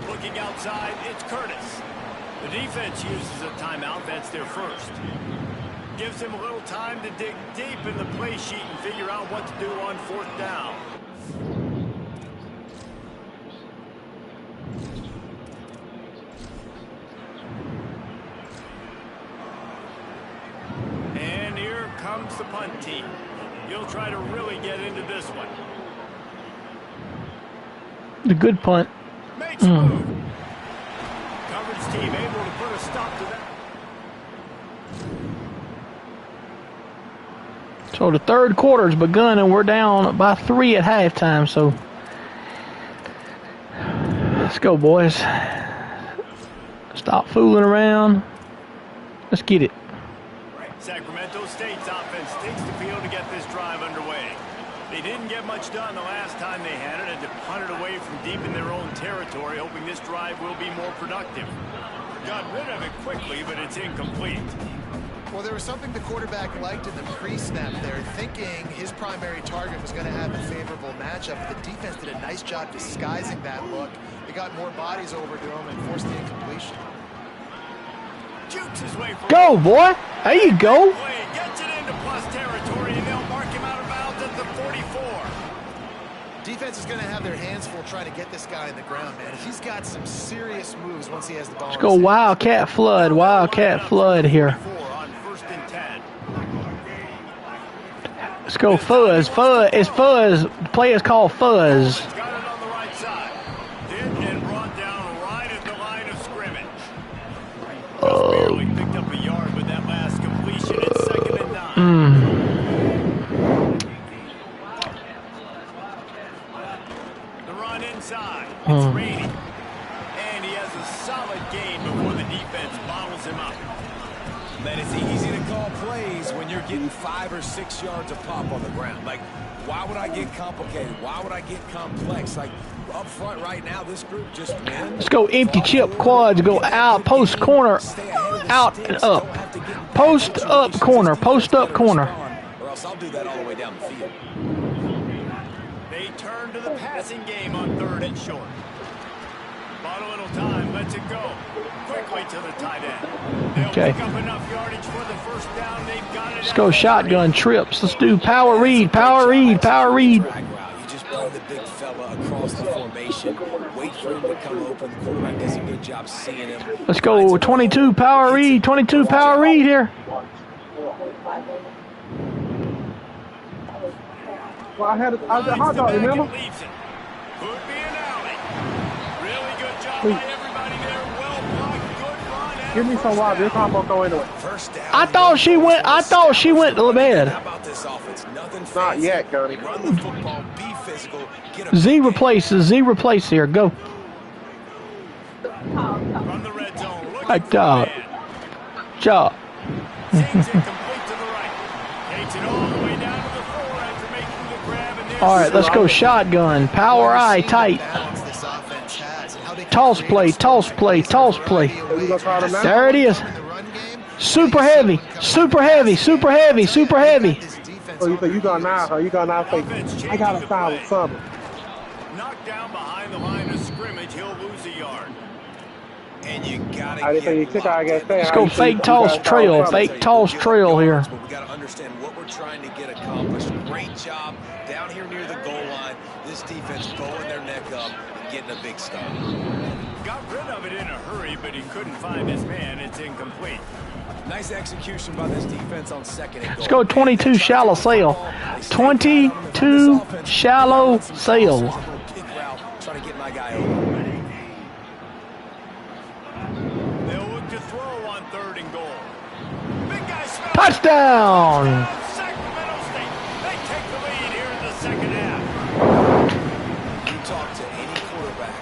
Looking outside, it's Curtis. The defense uses a timeout. That's their first. Gives him a little time to dig deep in the play sheet and figure out what to do on 4th down. And here comes the punt team. He'll try to really get into this one. The good punt. Makes a move. Coverage team able to put a stop to that. So the third quarter's begun, and we're down by 3 at halftime. So let's go, boys. Stop fooling around. Let's get it. Sacramento State's offense takes the field to get this drive underway. They didn't get much done the last time they had it, and to punt it away from deep in their own territory, hoping this drive will be more productive. Got rid of it quickly, but it's incomplete. Well, there was something the quarterback liked in the pre-snap there, thinking his primary target was going to have a favorable matchup. The defense did a nice job disguising that look. They got more bodies over to him and forced the incompletion. Jukes his way for Go, boy. There you go. Gets it into plus territory, and they'll mark him out of bounds at the 44. Defense is going to have their hands full trying to get this guy in the ground, man. He's got some serious moves once he has the ball. Let's go Wildcat Flood. Wildcat Flood here. Let's go Fuzz. Fuzz. It's Fuzz. The play is called Fuzz. Got it on the right side. Did and brought down right at the line of scrimmage. Barely picked up a yard with that last completion. It's 2nd and 9. The run inside. It's Rainey. And he has a solid gain before the defense bottles him up. Man, it's easy to call plays when you're getting 5 or 6 yards of pop on the ground. Like, why would I get complicated? Why would I get complex? Like, up front right now, this group just wins. Let's go empty chip quads. Go out, post corner, out and up. Post up corner, post up corner. Or else I'll do that all the way down the field. They turn to the passing game on 3rd and short. Bought a little time, lets it go. Quickly to the tight end. They'll pick up enough yardage for the 1st down. They've got it. Let's go shotgun trips. Let's do power read, power read, power read. You just play the big fella across the formation. Wait for him to come open. The quarterback does a good job seeing him. Let's go 22 power read, 22 power read here. Well, I had a hot dog, remember? Could be an alley. Really good job by everybody there. Well blocked, good run. Give me some water. This time I'm gonna go into it. I thought she went to bed. How about this offense? Nothing Not yet, Gunny. Run the football, be physical, get a Z replaces here. Go. From the red zone. Good job. Job. Seems incomplete to the right. Takes it all the way down to the 4 after making the grab. And All right, let's go shotgun. Power eye tight. Toss play, toss play, toss play. There it is. Super heavy, super heavy, super heavy, super heavy. Oh, you got now, huh? You got now. Say, I got a foul or something. Knocked down behind the line of scrimmage, he'll lose a yard. And you gotta I think you took. I guess. Let's go fake toss trail, fake toss trail here. But we gotta understand what we're trying to get accomplished. Great job down here near the goal line. This defense bowing their neck up and getting a big stop. Got rid of it in a hurry, but he couldn't find his man. It's incomplete. Nice execution by this defense on 2nd and goal. Let's go 22 shallow sail. 22 shallow sail. Kick route, trying to get my guy over. They'll look to throw on 3rd and goal. Big guy smells. Touchdown. Sacramento State. They take the lead here in the 2nd half. You talk to any quarterback,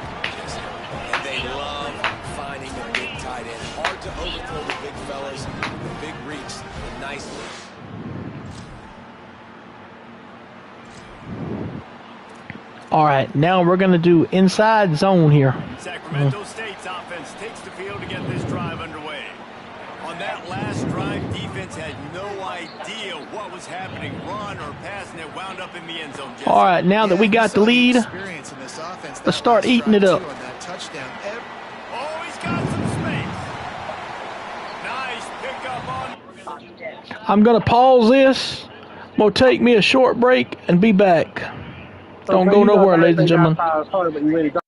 and they love finding the big tight end. Hard to overthrow the big fellas, the big reach, the nice leash. All right, now we're going to do inside zone here. Sacramento State's offense takes the field to get this drive underway. On that last drive, defense had no idea what was happening, run or pass, and it wound up in the end zone. All right, now that we got the lead, let's start eating it up. Oh, he's got some space. Nice pickup on. I'm going to pause this. We'll take me a short break and be back. Don't Okay, go you know nowhere, ladies and everything gentlemen. outside of the tournament, you ready to go?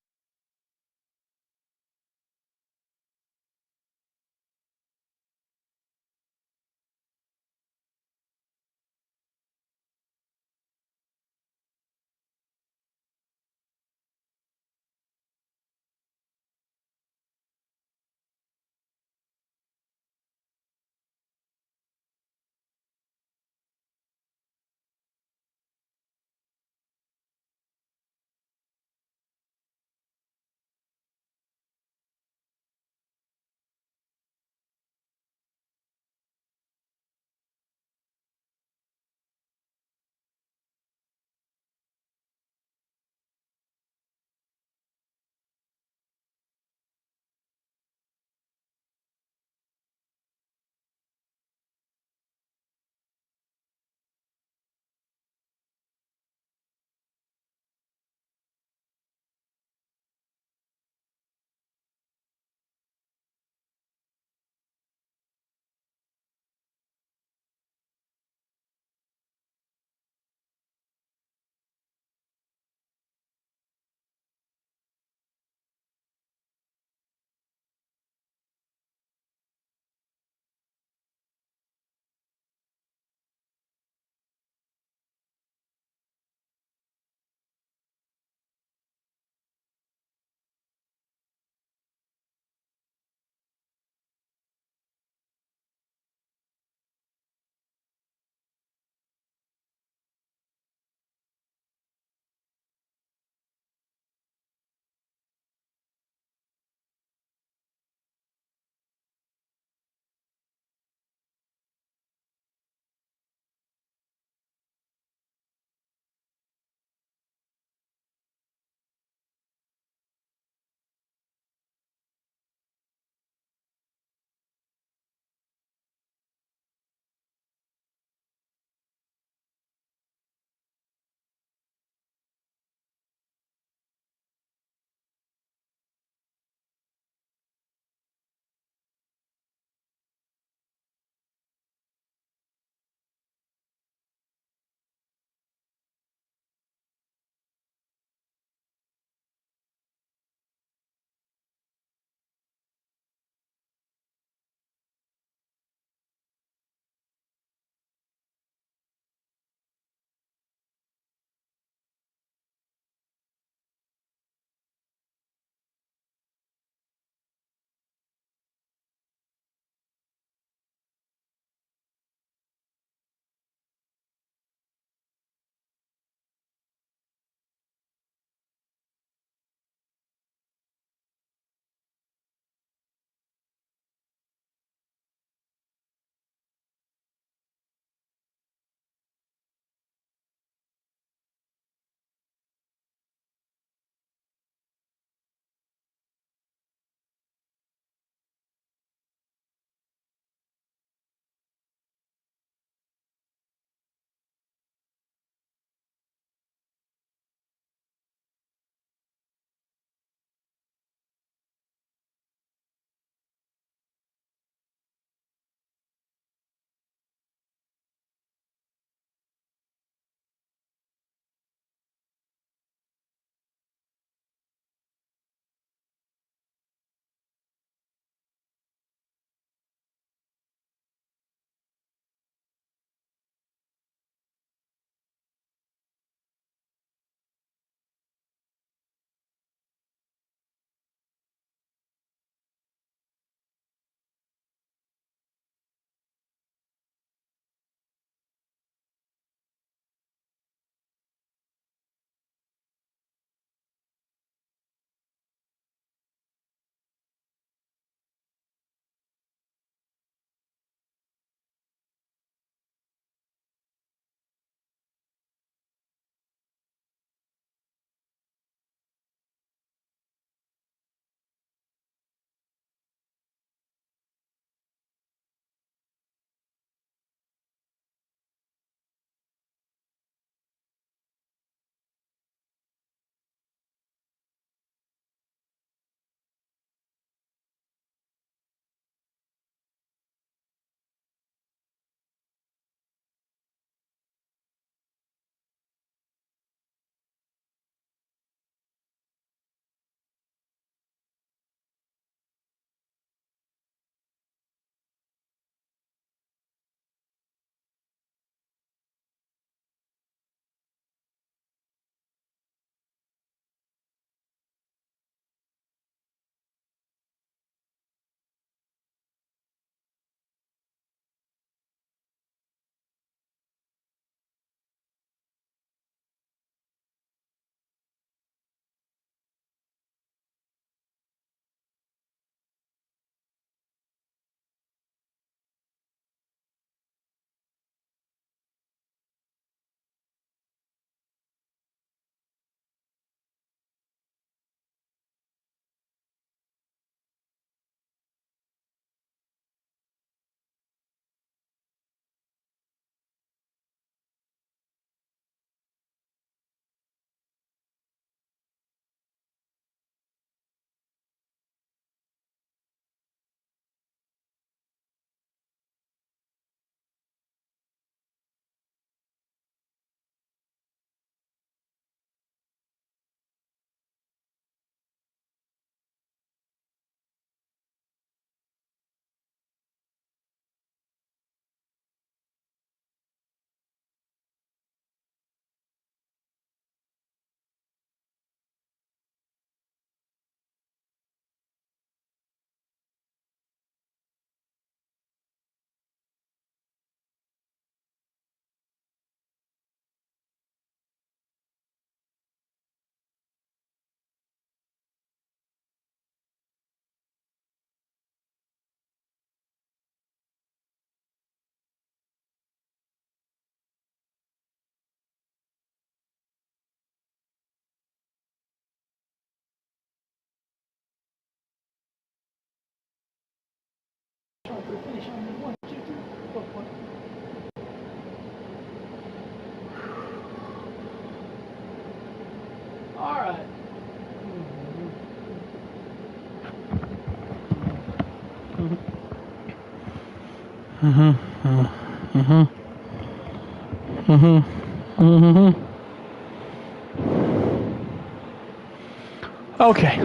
Okay.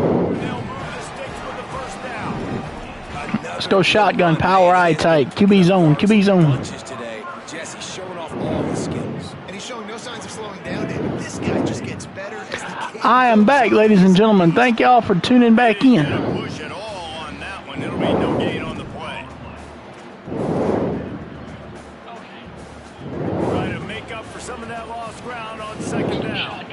Let's go shotgun power eye tight. QB zone. QB zone. Today, Jesse showing off all his skills. And he's showing no signs of slowing down, David. This guy just gets better as the game I am back, ladies and gentlemen. Thank y'all for tuning back in. Push it all on that one. It'll be no gain on the play. Trying to make up for some of that lost ground on second down.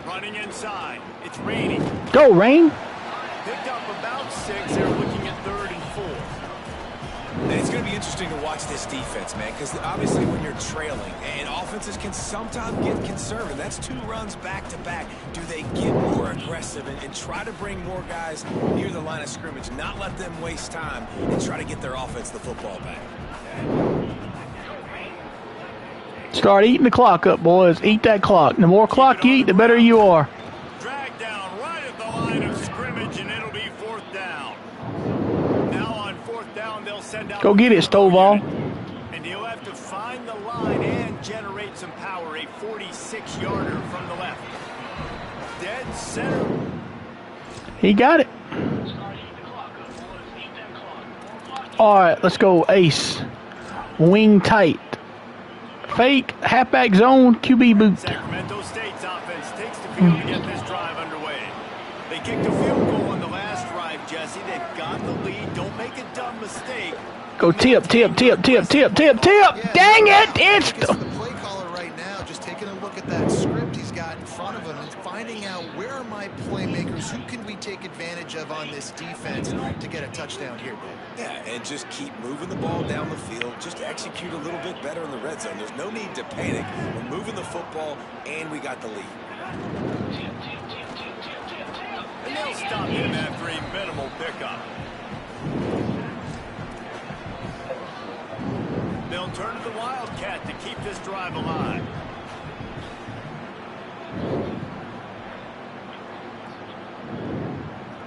Running inside. It's raining. Go, Rain. Picked up about 6. They're looking at 3rd and 4. And it's going to be interesting to watch this defense, man, because obviously when you're trailing, and offenses can sometimes get conservative. That's 2 runs back-to-back. Do they get more aggressive and try to bring more guys near the line of scrimmage, not let them waste time, and try to get their offense the football back? Start eating the clock up, boys. Eat that clock. The more clock you eat, the better you are. Drag down right at the line of scrimmage, and it'll be 4th down. Now on 4th down, they'll send out... Go get it, Stovall. And he'll have to find the line and generate some power. A 46-yarder from the left. Dead center. He got it. All right, let's go, Ace. Wing tight. Fake, halfback zone, QB boot. Sacramento State's offense takes the field to get this drive underway. They kicked a field goal on the last drive, Jesse. They've got the lead. Don't make a dumb mistake. Go tip. Yeah, Dang it! It's the play caller right now, just taking a look at that script he's got in front of him and finding out where are my playmakers, who can we take advantage of on this defense to get a touchdown here, Dave? Yeah, and just keep moving the ball down the field. Just execute a little bit better in the red zone. There's no need to panic. We're moving the football, and we got the lead. And they'll stop him after a minimal pickup. They'll turn to the Wildcat to keep this drive alive.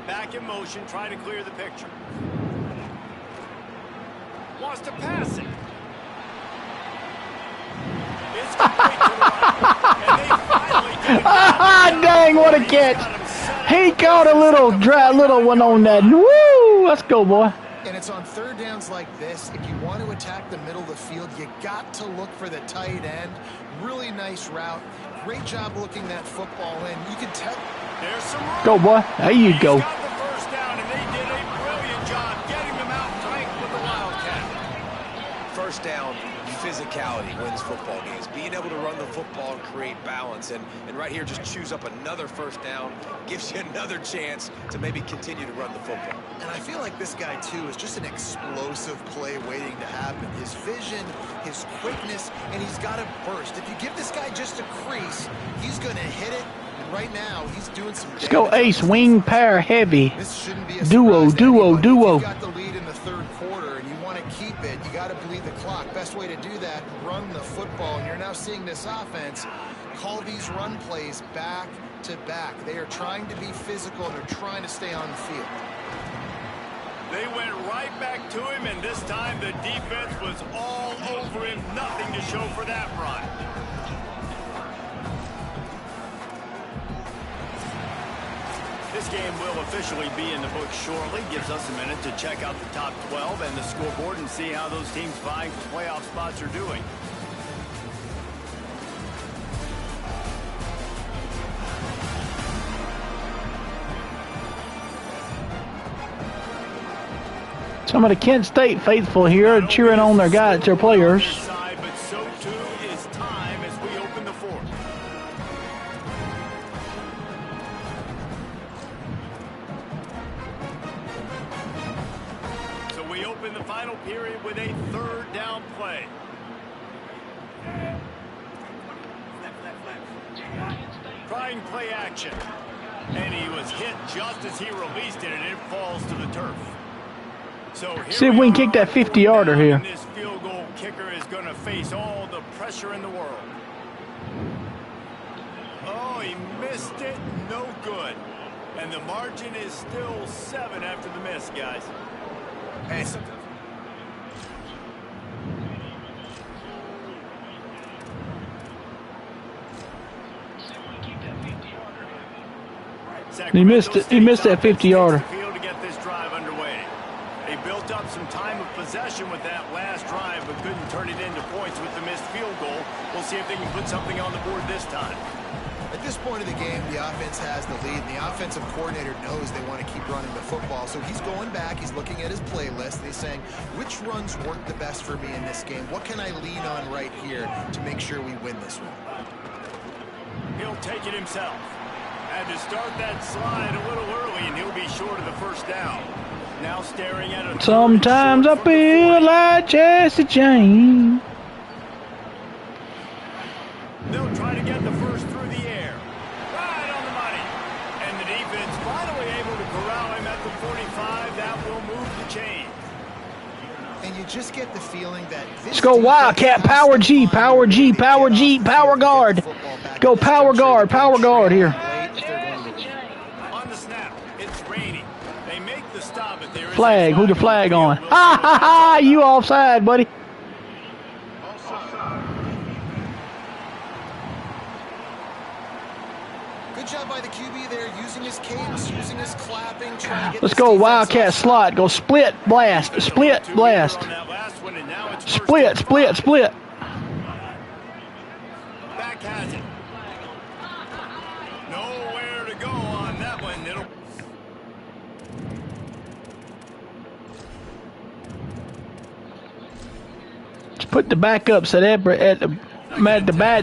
Back in motion, trying to clear the picture. Wants to pass it. It's complete to the right. And they finally get it. dang, what a catch. He caught a little one on that. Woo! Let's go, boy. And it's on 3rd downs like this. If you want to attack the middle of the field, you got to look for the tight end. Really nice route. Great job looking that football in. You can tell. There's some room. Go, boy. There you go. He's got the first down, and they did a brilliant job getting them out tight with the Wildcat. First down, physicality wins football games. Being able to run the football and create balance. And right here, just choose up another first down. Gives you another chance to maybe continue to run the football. And I feel like this guy, too, is just an explosive play waiting to happen. His vision, his quickness, and he's got to burst. If you give this guy just a crease, he's going to hit it. And right now, he's doing some damage. Let's go, Ace. Wing, pair, heavy. This shouldn't be a Duo. You've got the lead in the 3rd quarter, and you want to keep it. You got to bleed the clock. Best way to do that, run the football. And you're now seeing this offense call these run plays back to back. They are trying to be physical, and they're trying to stay on the field. They went right back to him, and this time the defense was all over him. Nothing to show for that run. This game will officially be in the books shortly. Gives us a minute to check out the top 12 and the scoreboard and see how those teams vying for playoff spots are doing. Some of the Kent State faithful here are cheering on their guys, their players. But so too is time as we open the 4th. So we open the final period with a 3rd down play. Trying play action. And he was hit just as he released it, and it falls to the turf. So see if we can kick that 50-yarder here. This field goal kicker is going to face all the pressure in the world. Oh, he missed it. No good. And the margin is still 7 after the miss, guys. Hey, He missed it. He missed that 50-yarder. To get this drive underway. They built up some time of possession with that last drive, but couldn't turn it into points with the missed field goal. We'll see if they can put something on the board this time. At this point of the game, the offense has the lead, and the offensive coordinator knows they want to keep running the football. So he's going back, he's looking at his playlist, and he's saying, which runs work the best for me in this game? What can I lean on right here to make sure we win this one? He'll take it himself. Had to start that slide a little early, and he'll be short of the first down. Now staring at a Sometimes I feel like Jesse James. They'll try to get the first through the air. Right on the money. And the defense finally able to corral him at the 45. That will move the chain. And you just get the feeling that this Let's go Wildcat, power G, power G, power G, power guard. Go power guard here. On the snap, it's raining. They make the stop, but there is Flag, who the flag on? Ha ha ha, you offside, buddy. Good job by the QB there, using his cadence, using his clapping, trying to get Let's go Wildcat slot. Go split, blast, split, blast. Split, split, split. Back has it. Nowhere to go on that one. It'll Let's put the backups at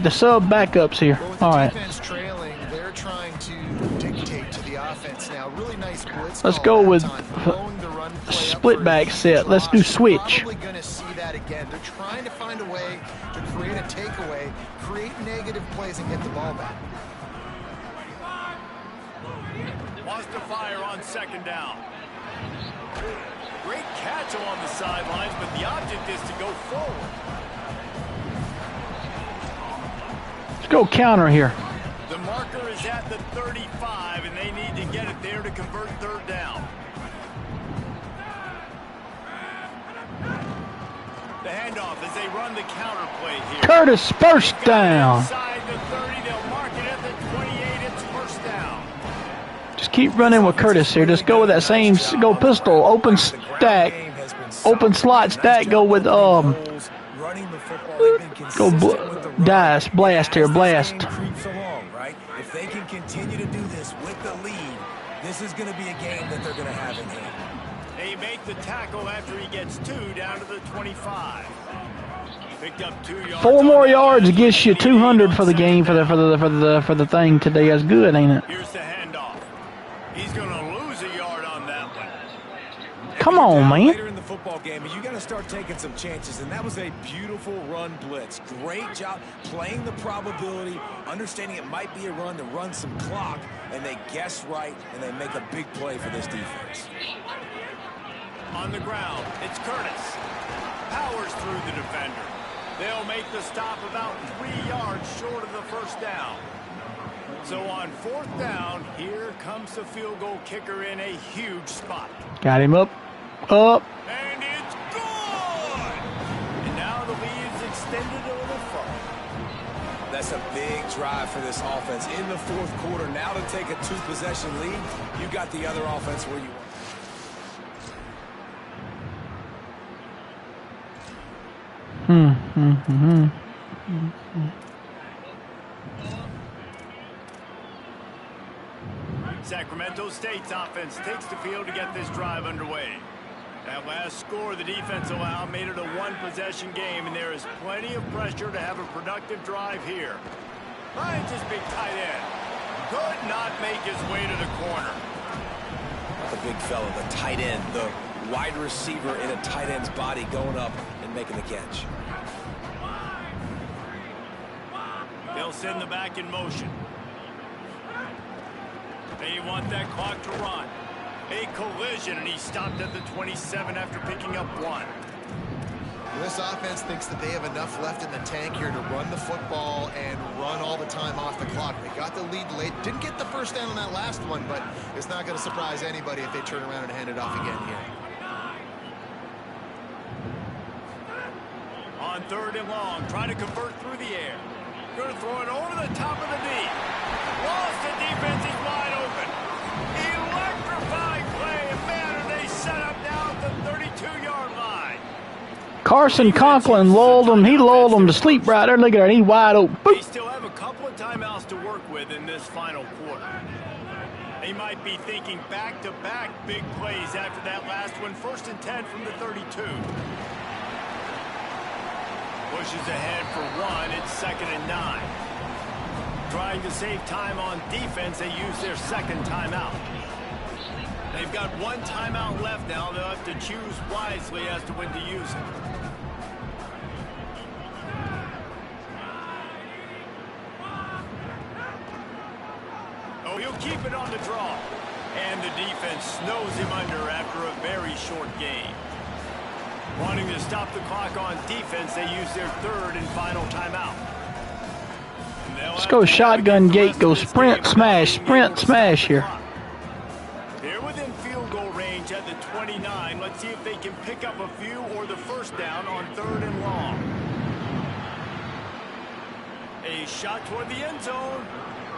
the sub backups here. Well, with the All right. defense trailing, they're trying to dictate to the offense now. Really nice blitz. Let's call go that with time, throwing the run play up split for a back huge set. Let's do loss. switch. Probably going to see that again. They're trying to find a way to create a takeaway, create negative plays, and get the ball back. wants to fire on second down. Great catch along the sidelines, but the object is to go forward. Let's go counter here. The marker is at the 35, and they need to get it there to convert third down. The handoff as they run the counter play here. Curtis, first down. Inside the 30, they'll mark it at the 28. It's first down. Just keep running with Curtis here. Just go with that same, go pistol, open stack, open slot stack. Go with go dice, blast here, blast. If they can continue to do this with the lead, this is going to be a game that they're going to have in hand. They make the tackle after he gets 2 down to the 25. Picked up 2 yards. 4 more yards gets you 200 for the game for the thing today. That's good, ain't it? Here's the handoff. He's going to lose a yard on that one. Come on, man. Later in the football game, you got to start taking some chances, and that was a beautiful run blitz. Great job playing the probability, understanding it might be a run to run some clock, and they guess right, and they make a big play for this defense. On the ground, it's Curtis. Powers through the defender. They'll make the stop about 3 yards short of the first down. So on 4th down, here comes the field goal kicker in a huge spot. Got him up. Up. And it's good! And now the lead is extended a little further. That's a big drive for this offense in the 4th quarter. Now to take a 2-possession lead, you got the other offense where you want. Sacramento State's offense takes the field to get this drive underway. That last score the defense allowed made it a 1-possession game, and there is plenty of pressure to have a productive drive here. Finds his big tight end. Could not make his way to the corner. The big fella, the tight end, the wide receiver in a tight end's body going up and making the catch. They'll send the back in motion. They want that clock to run. A collision, and he stopped at the 27 after picking up 1. This offense thinks that they have enough left in the tank here to run the football and run all the time off the clock. They got the lead late. Didn't get the first down on that last one, but it's not going to surprise anybody if they turn around and hand it off again here. On 3rd and long, trying to convert through the air. Going to throw it over the top of the knee. Lost the defense, he's wide open. Electrifying play, and man, are they set up now at the 32-yard line. Carson Conklin lulled him. He lulled him to sleep right there. Look at that. He's wide open. Boop. They still have a couple of timeouts to work with in this final quarter. They might be thinking back-to-back big plays after that last one. 1st and 10 from the 32. Pushes ahead for 1. It's 2nd and 9. Trying to save time on defense, they use their 2nd timeout. They've got 1 timeout left now. They'll have to choose wisely as to when to use it. Oh, he'll keep it on the draw. And the defense snows him under after a very short game. Wanting to stop the clock on defense, they use their 3rd and final timeout. Let's go shotgun gate, go sprint, smash here. They're within field goal range at the 29. Let's see if they can pick up a few or the 1st down on 3rd and long. A shot toward the end zone,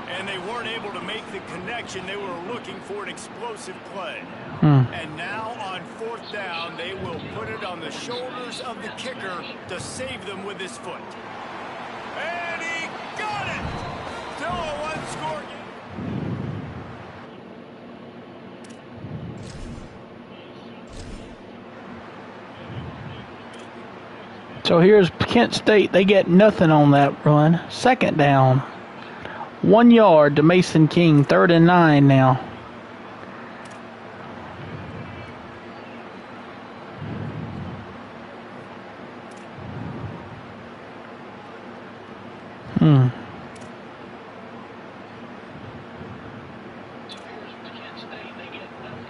and they weren't able to make the connection. They were looking for an explosive play. And now on 4th down, they will put it on the shoulders of the kicker to save them with his foot. And he got it! Still a 1-score game. So here's Kent State. They get nothing on that run. 2nd down. 1 yard to Mason King. 3rd and 9 now.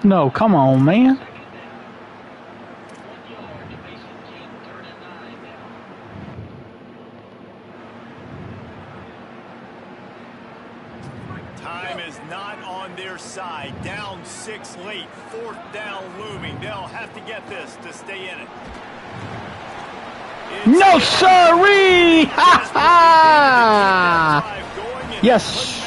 No, come on, man. Time is not on their side. Down 6 late. 4th down looming. They'll have to get this to stay in it. No, sirree! Ha ha! Yes.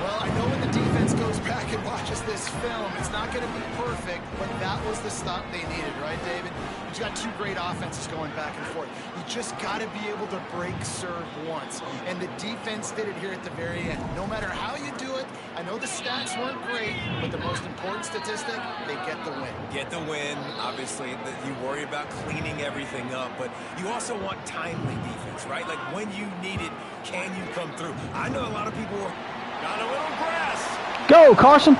Well, I know when the defense goes back and watches this film, it's not going to be perfect, but that was the stop they needed, right, David? You've got 2 great offenses going back and forth. You just got to be able to break serve once, and the defense did it here at the very end. No matter how you do it, I know the stats weren't great, but the most important statistic, they get the win. Get the win. Obviously, you worry about cleaning everything up, but you also want timely defense, right? Like when you need it, can you come through? I know a lot of people got a little grass. Go, Carson.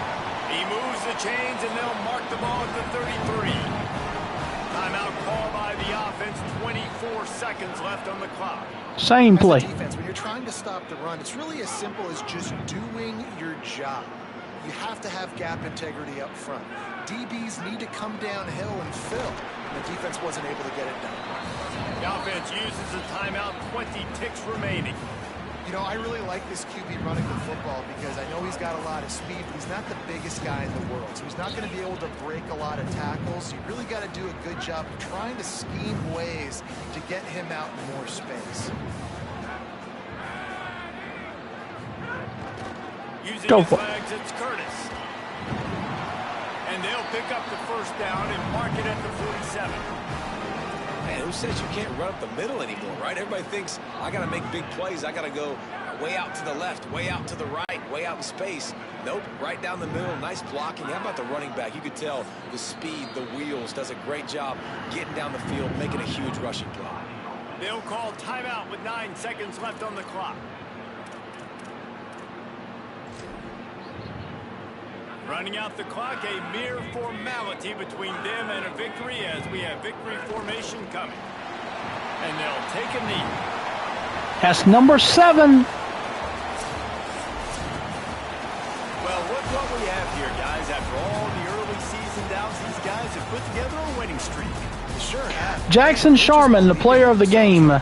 He moves the chains, and they'll mark the ball at the 33. Timeout called by the offense. 24 seconds left on the clock. Same play. Defense, when you're trying to stop the run, it's really as simple as just doing your job. You have to have gap integrity up front. DBs need to come downhill and fill, and the defense wasn't able to get it done. The offense uses a timeout. 20 ticks remaining. You know, I really like this QB running the football because I know he's got a lot of speed, but he's not the biggest guy in the world. So he's not going to be able to break a lot of tackles. You really got to do a good job of trying to scheme ways to get him out in more space. Using Go his for it. legs, it's Curtis. And they'll pick up the 1st down and mark it at the 47. Man, who says you can't run up the middle anymore, right? Everybody thinks, I got to make big plays. I got to go way out to the left, way out to the right, way out in space. Nope, right down the middle. Nice blocking. How about the running back? You could tell the speed, the wheels, does a great job getting down the field, making a huge rushing play. They'll call timeout with 9 seconds left on the clock. Running out the clock, a mere formality between them and a victory as we have victory formation coming. And they'll take a knee. That's number 7. Well, look what we have here, guys. After all the early season doubts, these guys have put together a winning streak. Sure have. Jackson Sharman, the player of the game.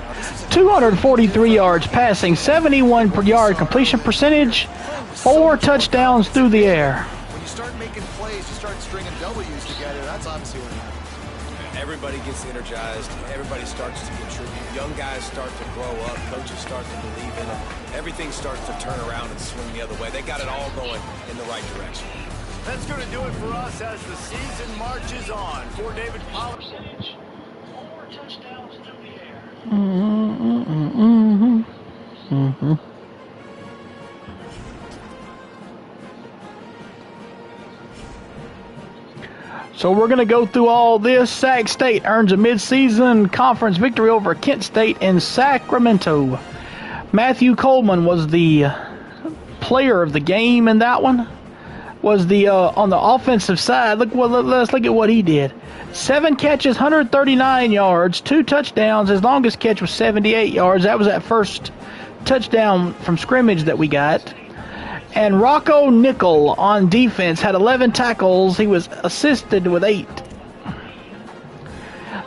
243 yards passing, 71 per yard completion percentage, 4 touchdowns through the air. When you start making plays, you start stringing W's together. That's obviously what happens. Everybody gets energized. Everybody starts to contribute. Young guys start to grow up. Coaches start to believe in them. Everything starts to turn around and swing the other way. They got it all going in the right direction. That's going to do it for us as the season marches on. For David Pollard. 4 touchdowns through the air. So we're going to go through all this. Sac State earns a midseason conference victory over Kent State in Sacramento. Matthew Coleman was the player of the game in that one. Was the on the offensive side. Let's look at what he did. 7 catches, 139 yards, 2 touchdowns. His longest catch was 78 yards. That was that first touchdown from scrimmage that we got. And Rocco Nickel on defense had 11 tackles. He was assisted with 8.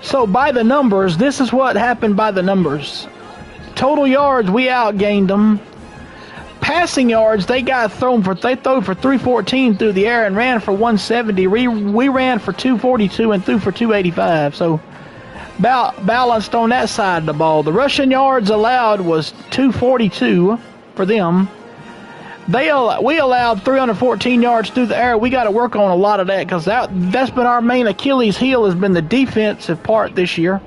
So by the numbers, this is what happened by the numbers. Total yards, we outgained them. Passing yards, they threw for 314 through the air and ran for 170. We ran for 242 and threw for 285. So balanced on that side of the ball. The rushing yards allowed was 242 for them. We allowed 314 yards through the air. We got to work on a lot of that because that's been our main Achilles heel, has been the defensive part this year.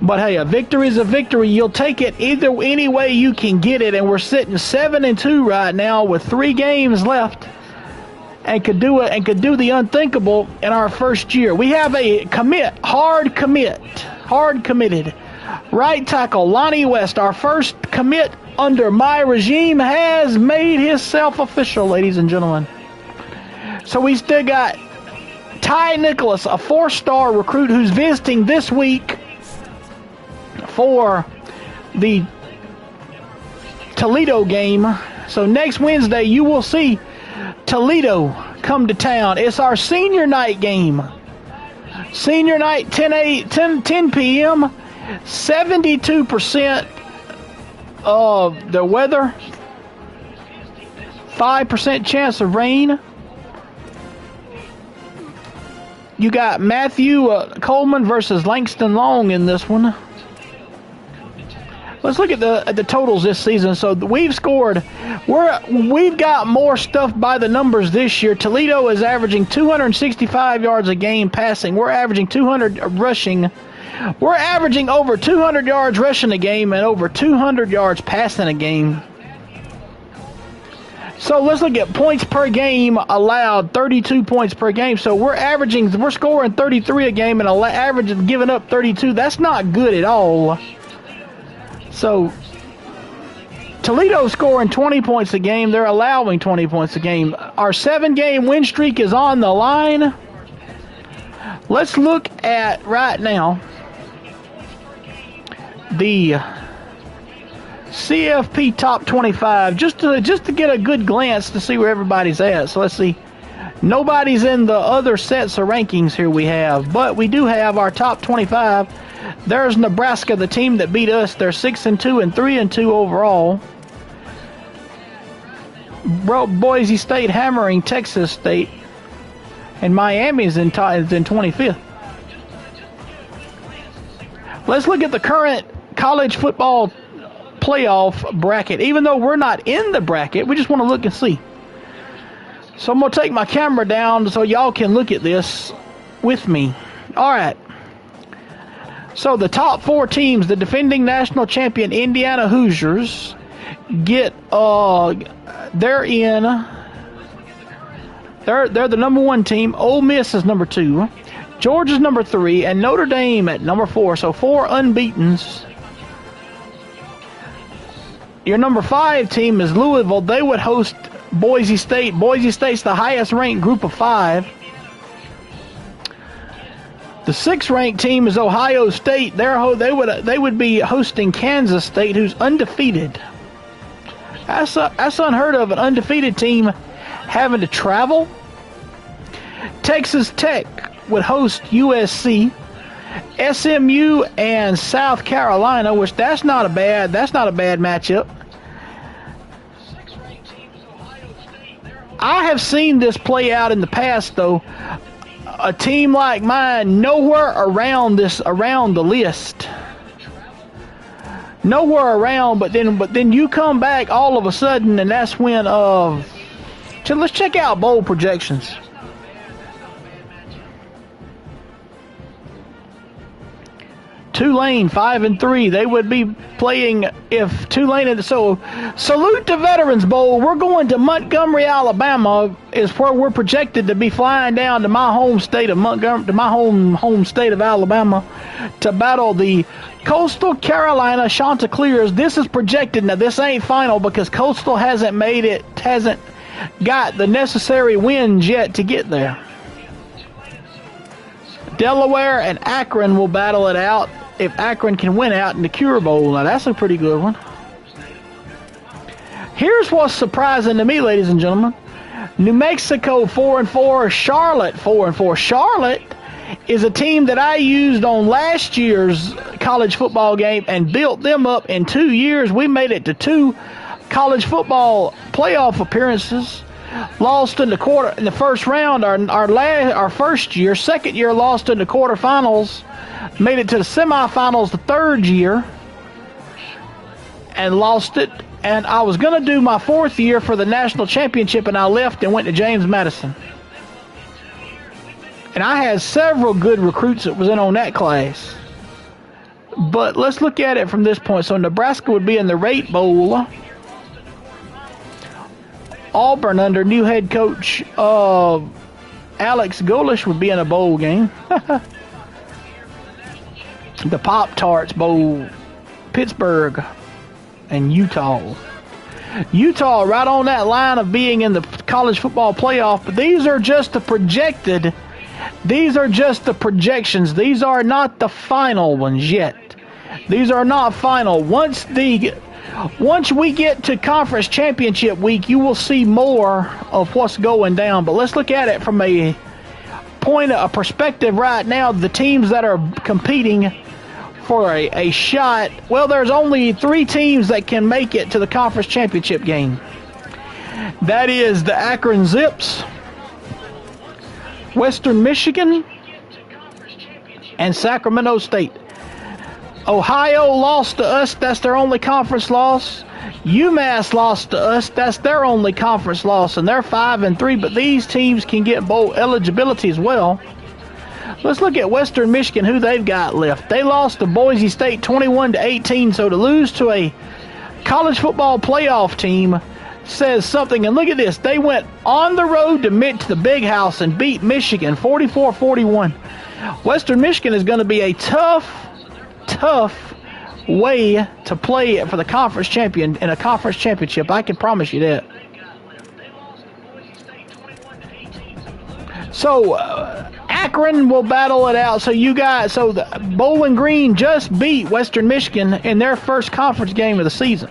But hey, a victory is a victory. You'll take it any way you can get it, and we're sitting 7-2 right now with 3 games left, and could do the unthinkable in our first year. We have a hard committed right tackle Lonnie West, our first commit under my regime, has made himself official, ladies and gentlemen. So we still got Ty Nicholas, a 4-star recruit who's visiting this week for the Toledo game. So next Wednesday you will see Toledo come to town. It's our senior night game. Senior night, 10 p.m. 72% of the weather, 5% chance of rain. You got Matthew Coleman versus Langston Long in this one. Let's look at the totals this season. So we've got more stuff by the numbers this year. Toledo is averaging 265 yards a game passing. We're averaging 200 rushing. We're averaging over 200 yards rushing a game and over 200 yards passing a game. So let's look at points per game allowed, 32 points per game. So we're scoring 33 a game and averaging giving up 32. That's not good at all. So Toledo scoring 20 points a game. They're allowing 20 points a game. Our 7-game win streak is on the line. Let's look at right now the CFP top 25 just to get a good glance to see where everybody's at. So let's see. Nobody's in the other sets of rankings here we have, but we do have our top 25. There's Nebraska, the team that beat us. They're 6-2 and 3-2 overall. Boise State hammering Texas State, and Miami's in 25th. Let's look at the current college football playoff bracket. Even though we're not in the bracket, we just want to look and see. So I'm going to take my camera down so y'all can look at this with me. All right. So the top 4 teams, the defending national champion Indiana Hoosiers, they're the number 1 team. Ole Miss is number 2. Georgia's number 3, and Notre Dame at number 4. So 4 unbeatens. Your number 5 team is Louisville. They would host Boise State. Boise State's the highest ranked group of 5. The 6th ranked team is Ohio State. They would be hosting Kansas State, who's undefeated. That's unheard of, an undefeated team having to travel. Texas Tech would host USC. SMU and South Carolina, which that's not a bad matchup. I have seen this play out in the past, though. A team like mine, nowhere around the list. Nowhere around, but then you come back all of a sudden, and that's when let's check out bowl projections. Tulane 5-3. They would be playing if Tulane. So salute to Veterans Bowl. We're going to Montgomery, Alabama. Is where we're projected to be flying down to my home state of Montgomery, to my home state of Alabama, to battle the Coastal Carolina Chanticleers. This is projected. Now this ain't final because Coastal hasn't got the necessary wins yet to get there. Delaware and Akron will battle it out if Akron can win out in the Cure Bowl. Now, that's a pretty good one. Here's what's surprising to me, ladies and gentlemen. New Mexico 4-4, Charlotte 4-4. Charlotte is a team that I used on last year's college football game and built them up in 2 years. We made it to 2 college football playoff appearances. Lost in the first round. Our first year, second year, lost in the quarterfinals. Made it to the semifinals the third year and lost it. And I was going to do my fourth year for the national championship, and I left and went to James Madison. And I had several good recruits that was in on that class. But let's look at it from this point. So Nebraska would be in the Rate Bowl. Auburn under new head coach Alex Golish would be in a bowl game. The Pop-Tarts Bowl, Pittsburgh and Utah. Utah right on that line of being in the college football playoff, but these are just the projected. These are just the projections. These are not the final ones yet. These are not final. Once we get to conference championship week, you will see more of what's going down. But let's look at it from a perspective right now. The teams that are competing for a shot, well, there's only 3 teams that can make it to the conference championship game. That is the Akron Zips, Western Michigan, and Sacramento State. Ohio lost to us. That's their only conference loss. UMass lost to us. That's their only conference loss, and they're 5-3. But these teams can get bowl eligibility as well. Let's look at Western Michigan, who they've got left. They lost to Boise State 21-18. So to lose to a college football playoff team says something. And look at this. They went on the road to the Big House and beat Michigan 44-41. Western Michigan is going to be a tough way to play for the conference champion in a conference championship. I can promise you that. So Akron will battle it out. So the Bowling Green just beat Western Michigan in their first conference game of the season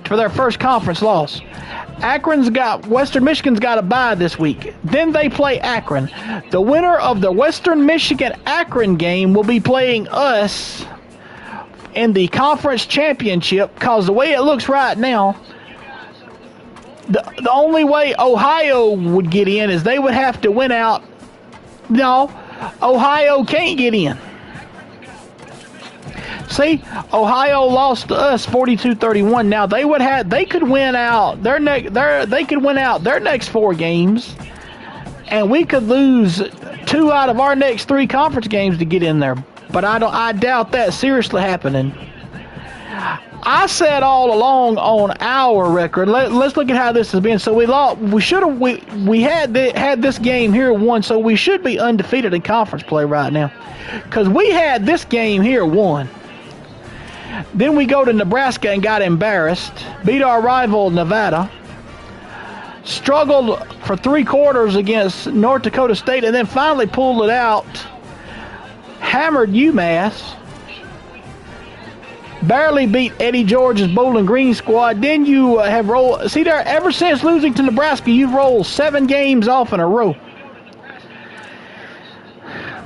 for their first conference loss. Western Michigan's got a bye this week. Then they play Akron. The winner of the Western Michigan-Akron game will be playing us in the conference championship, because the way it looks right now, the only way Ohio would get in is they would have to win out. No, Ohio can't get in. See, Ohio lost to us 42-31. Now they could win out their next 4 games, and we could lose 2 out of our next 3 conference games to get in there. But I doubt that seriously happening. I said all along on our record. Let's look at how this has been. So we had this game here won, so we should be undefeated in conference play right now, because we had this game here won. Then we go to Nebraska and got embarrassed, beat our rival Nevada, struggled for 3 quarters against North Dakota State, and then finally pulled it out, hammered UMass, barely beat Eddie George's Bowling Green squad. Then you have rolled, see there, ever since losing to Nebraska, you've rolled 7 games off in a row.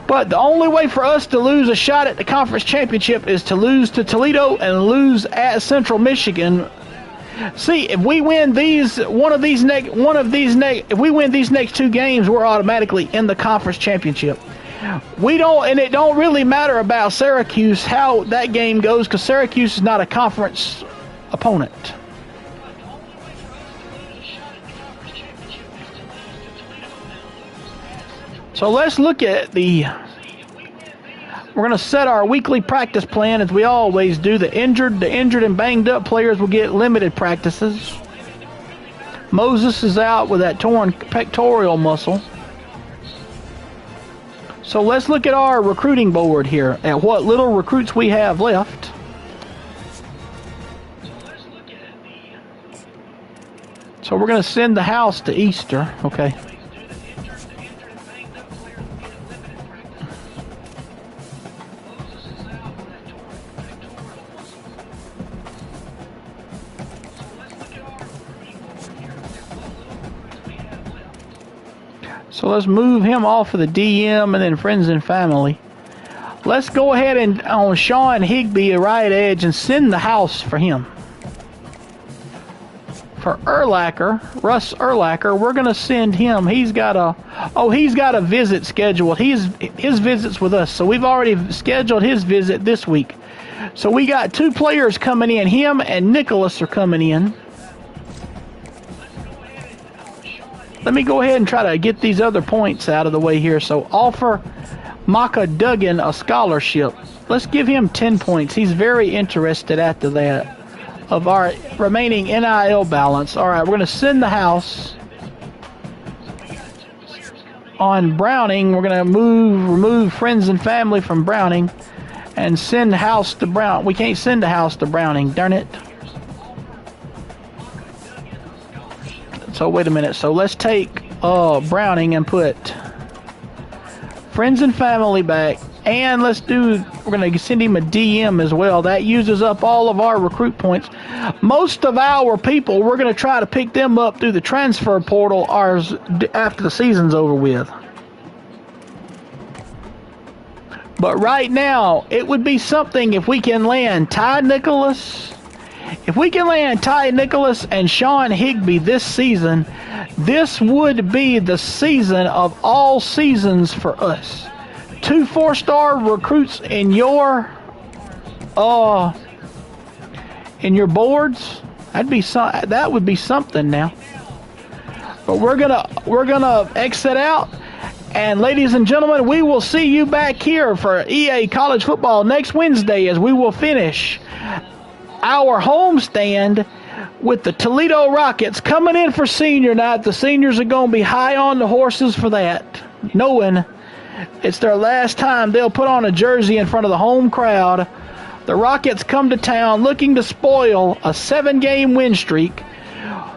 But the only way for us to lose a shot at the conference championship is to lose to Toledo and lose at Central Michigan. See, if we win these if we win these next 2 games, we're automatically in the conference championship. And it don't really matter about Syracuse how that game goes, because Syracuse is not a conference opponent. So let's look at we're going to set our weekly practice plan as we always do. The injured and banged up players will get limited practices. Moses is out with that torn pectoral muscle. So let's look at our recruiting board here at what little recruits we have left. So we're going to send the house to Easter, okay. So let's move him off of the DM and then friends and family. Let's go ahead and on Sean Higbee, a right edge, and send the house for him. For Russ Urlacher, we're going to send him. He's got a visit scheduled. His visit's with us. So we've already scheduled his visit this week. So we got 2 players coming in. Him and Nicholas are coming in. Let me go ahead and try to get these other points out of the way here. So offer Maka Duggan a scholarship. Let's give him 10 points. He's very interested after that of our remaining NIL balance. All right, we're going to send the house. On Browning, we're going to remove friends and family from Browning and send the house to Brown. We can't send the house to Browning, darn it. So wait a minute. So let's take Browning and put friends and family back, and we're going to send him a DM as well. That uses up all of our recruit points. Most of our people, we're going to try to pick them up through the transfer portal after the season's over with. But right now, it would be something if we can land Ty Nicholas. If we can land Ty Nicholas and Sean Higbee this season, this would be the season of all seasons for us. 2 4-star recruits in your boards. That would be something now. But we're gonna exit out. And ladies and gentlemen, we will see you back here for EA College Football next Wednesday as we will finish our homestand with the Toledo Rockets coming in for senior night. The seniors are going to be high on the horses for that, knowing it's their last time they'll put on a jersey in front of the home crowd. The Rockets come to town looking to spoil a 7-game win streak.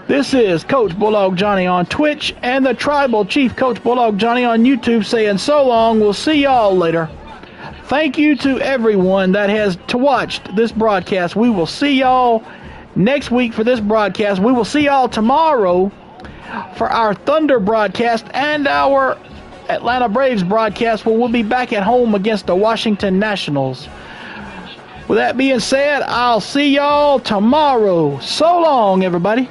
This is Coach Bulldog Johnny on Twitch and the Tribal Chief Coach Bulldog Johnny on YouTube saying so long. We'll see y'all later. Thank you to everyone that has watched this broadcast. We will see y'all next week for this broadcast. We will see y'all tomorrow for our Thunder broadcast and our Atlanta Braves broadcast, where we'll be back at home against the Washington Nationals. With that being said, I'll see y'all tomorrow. So long, everybody.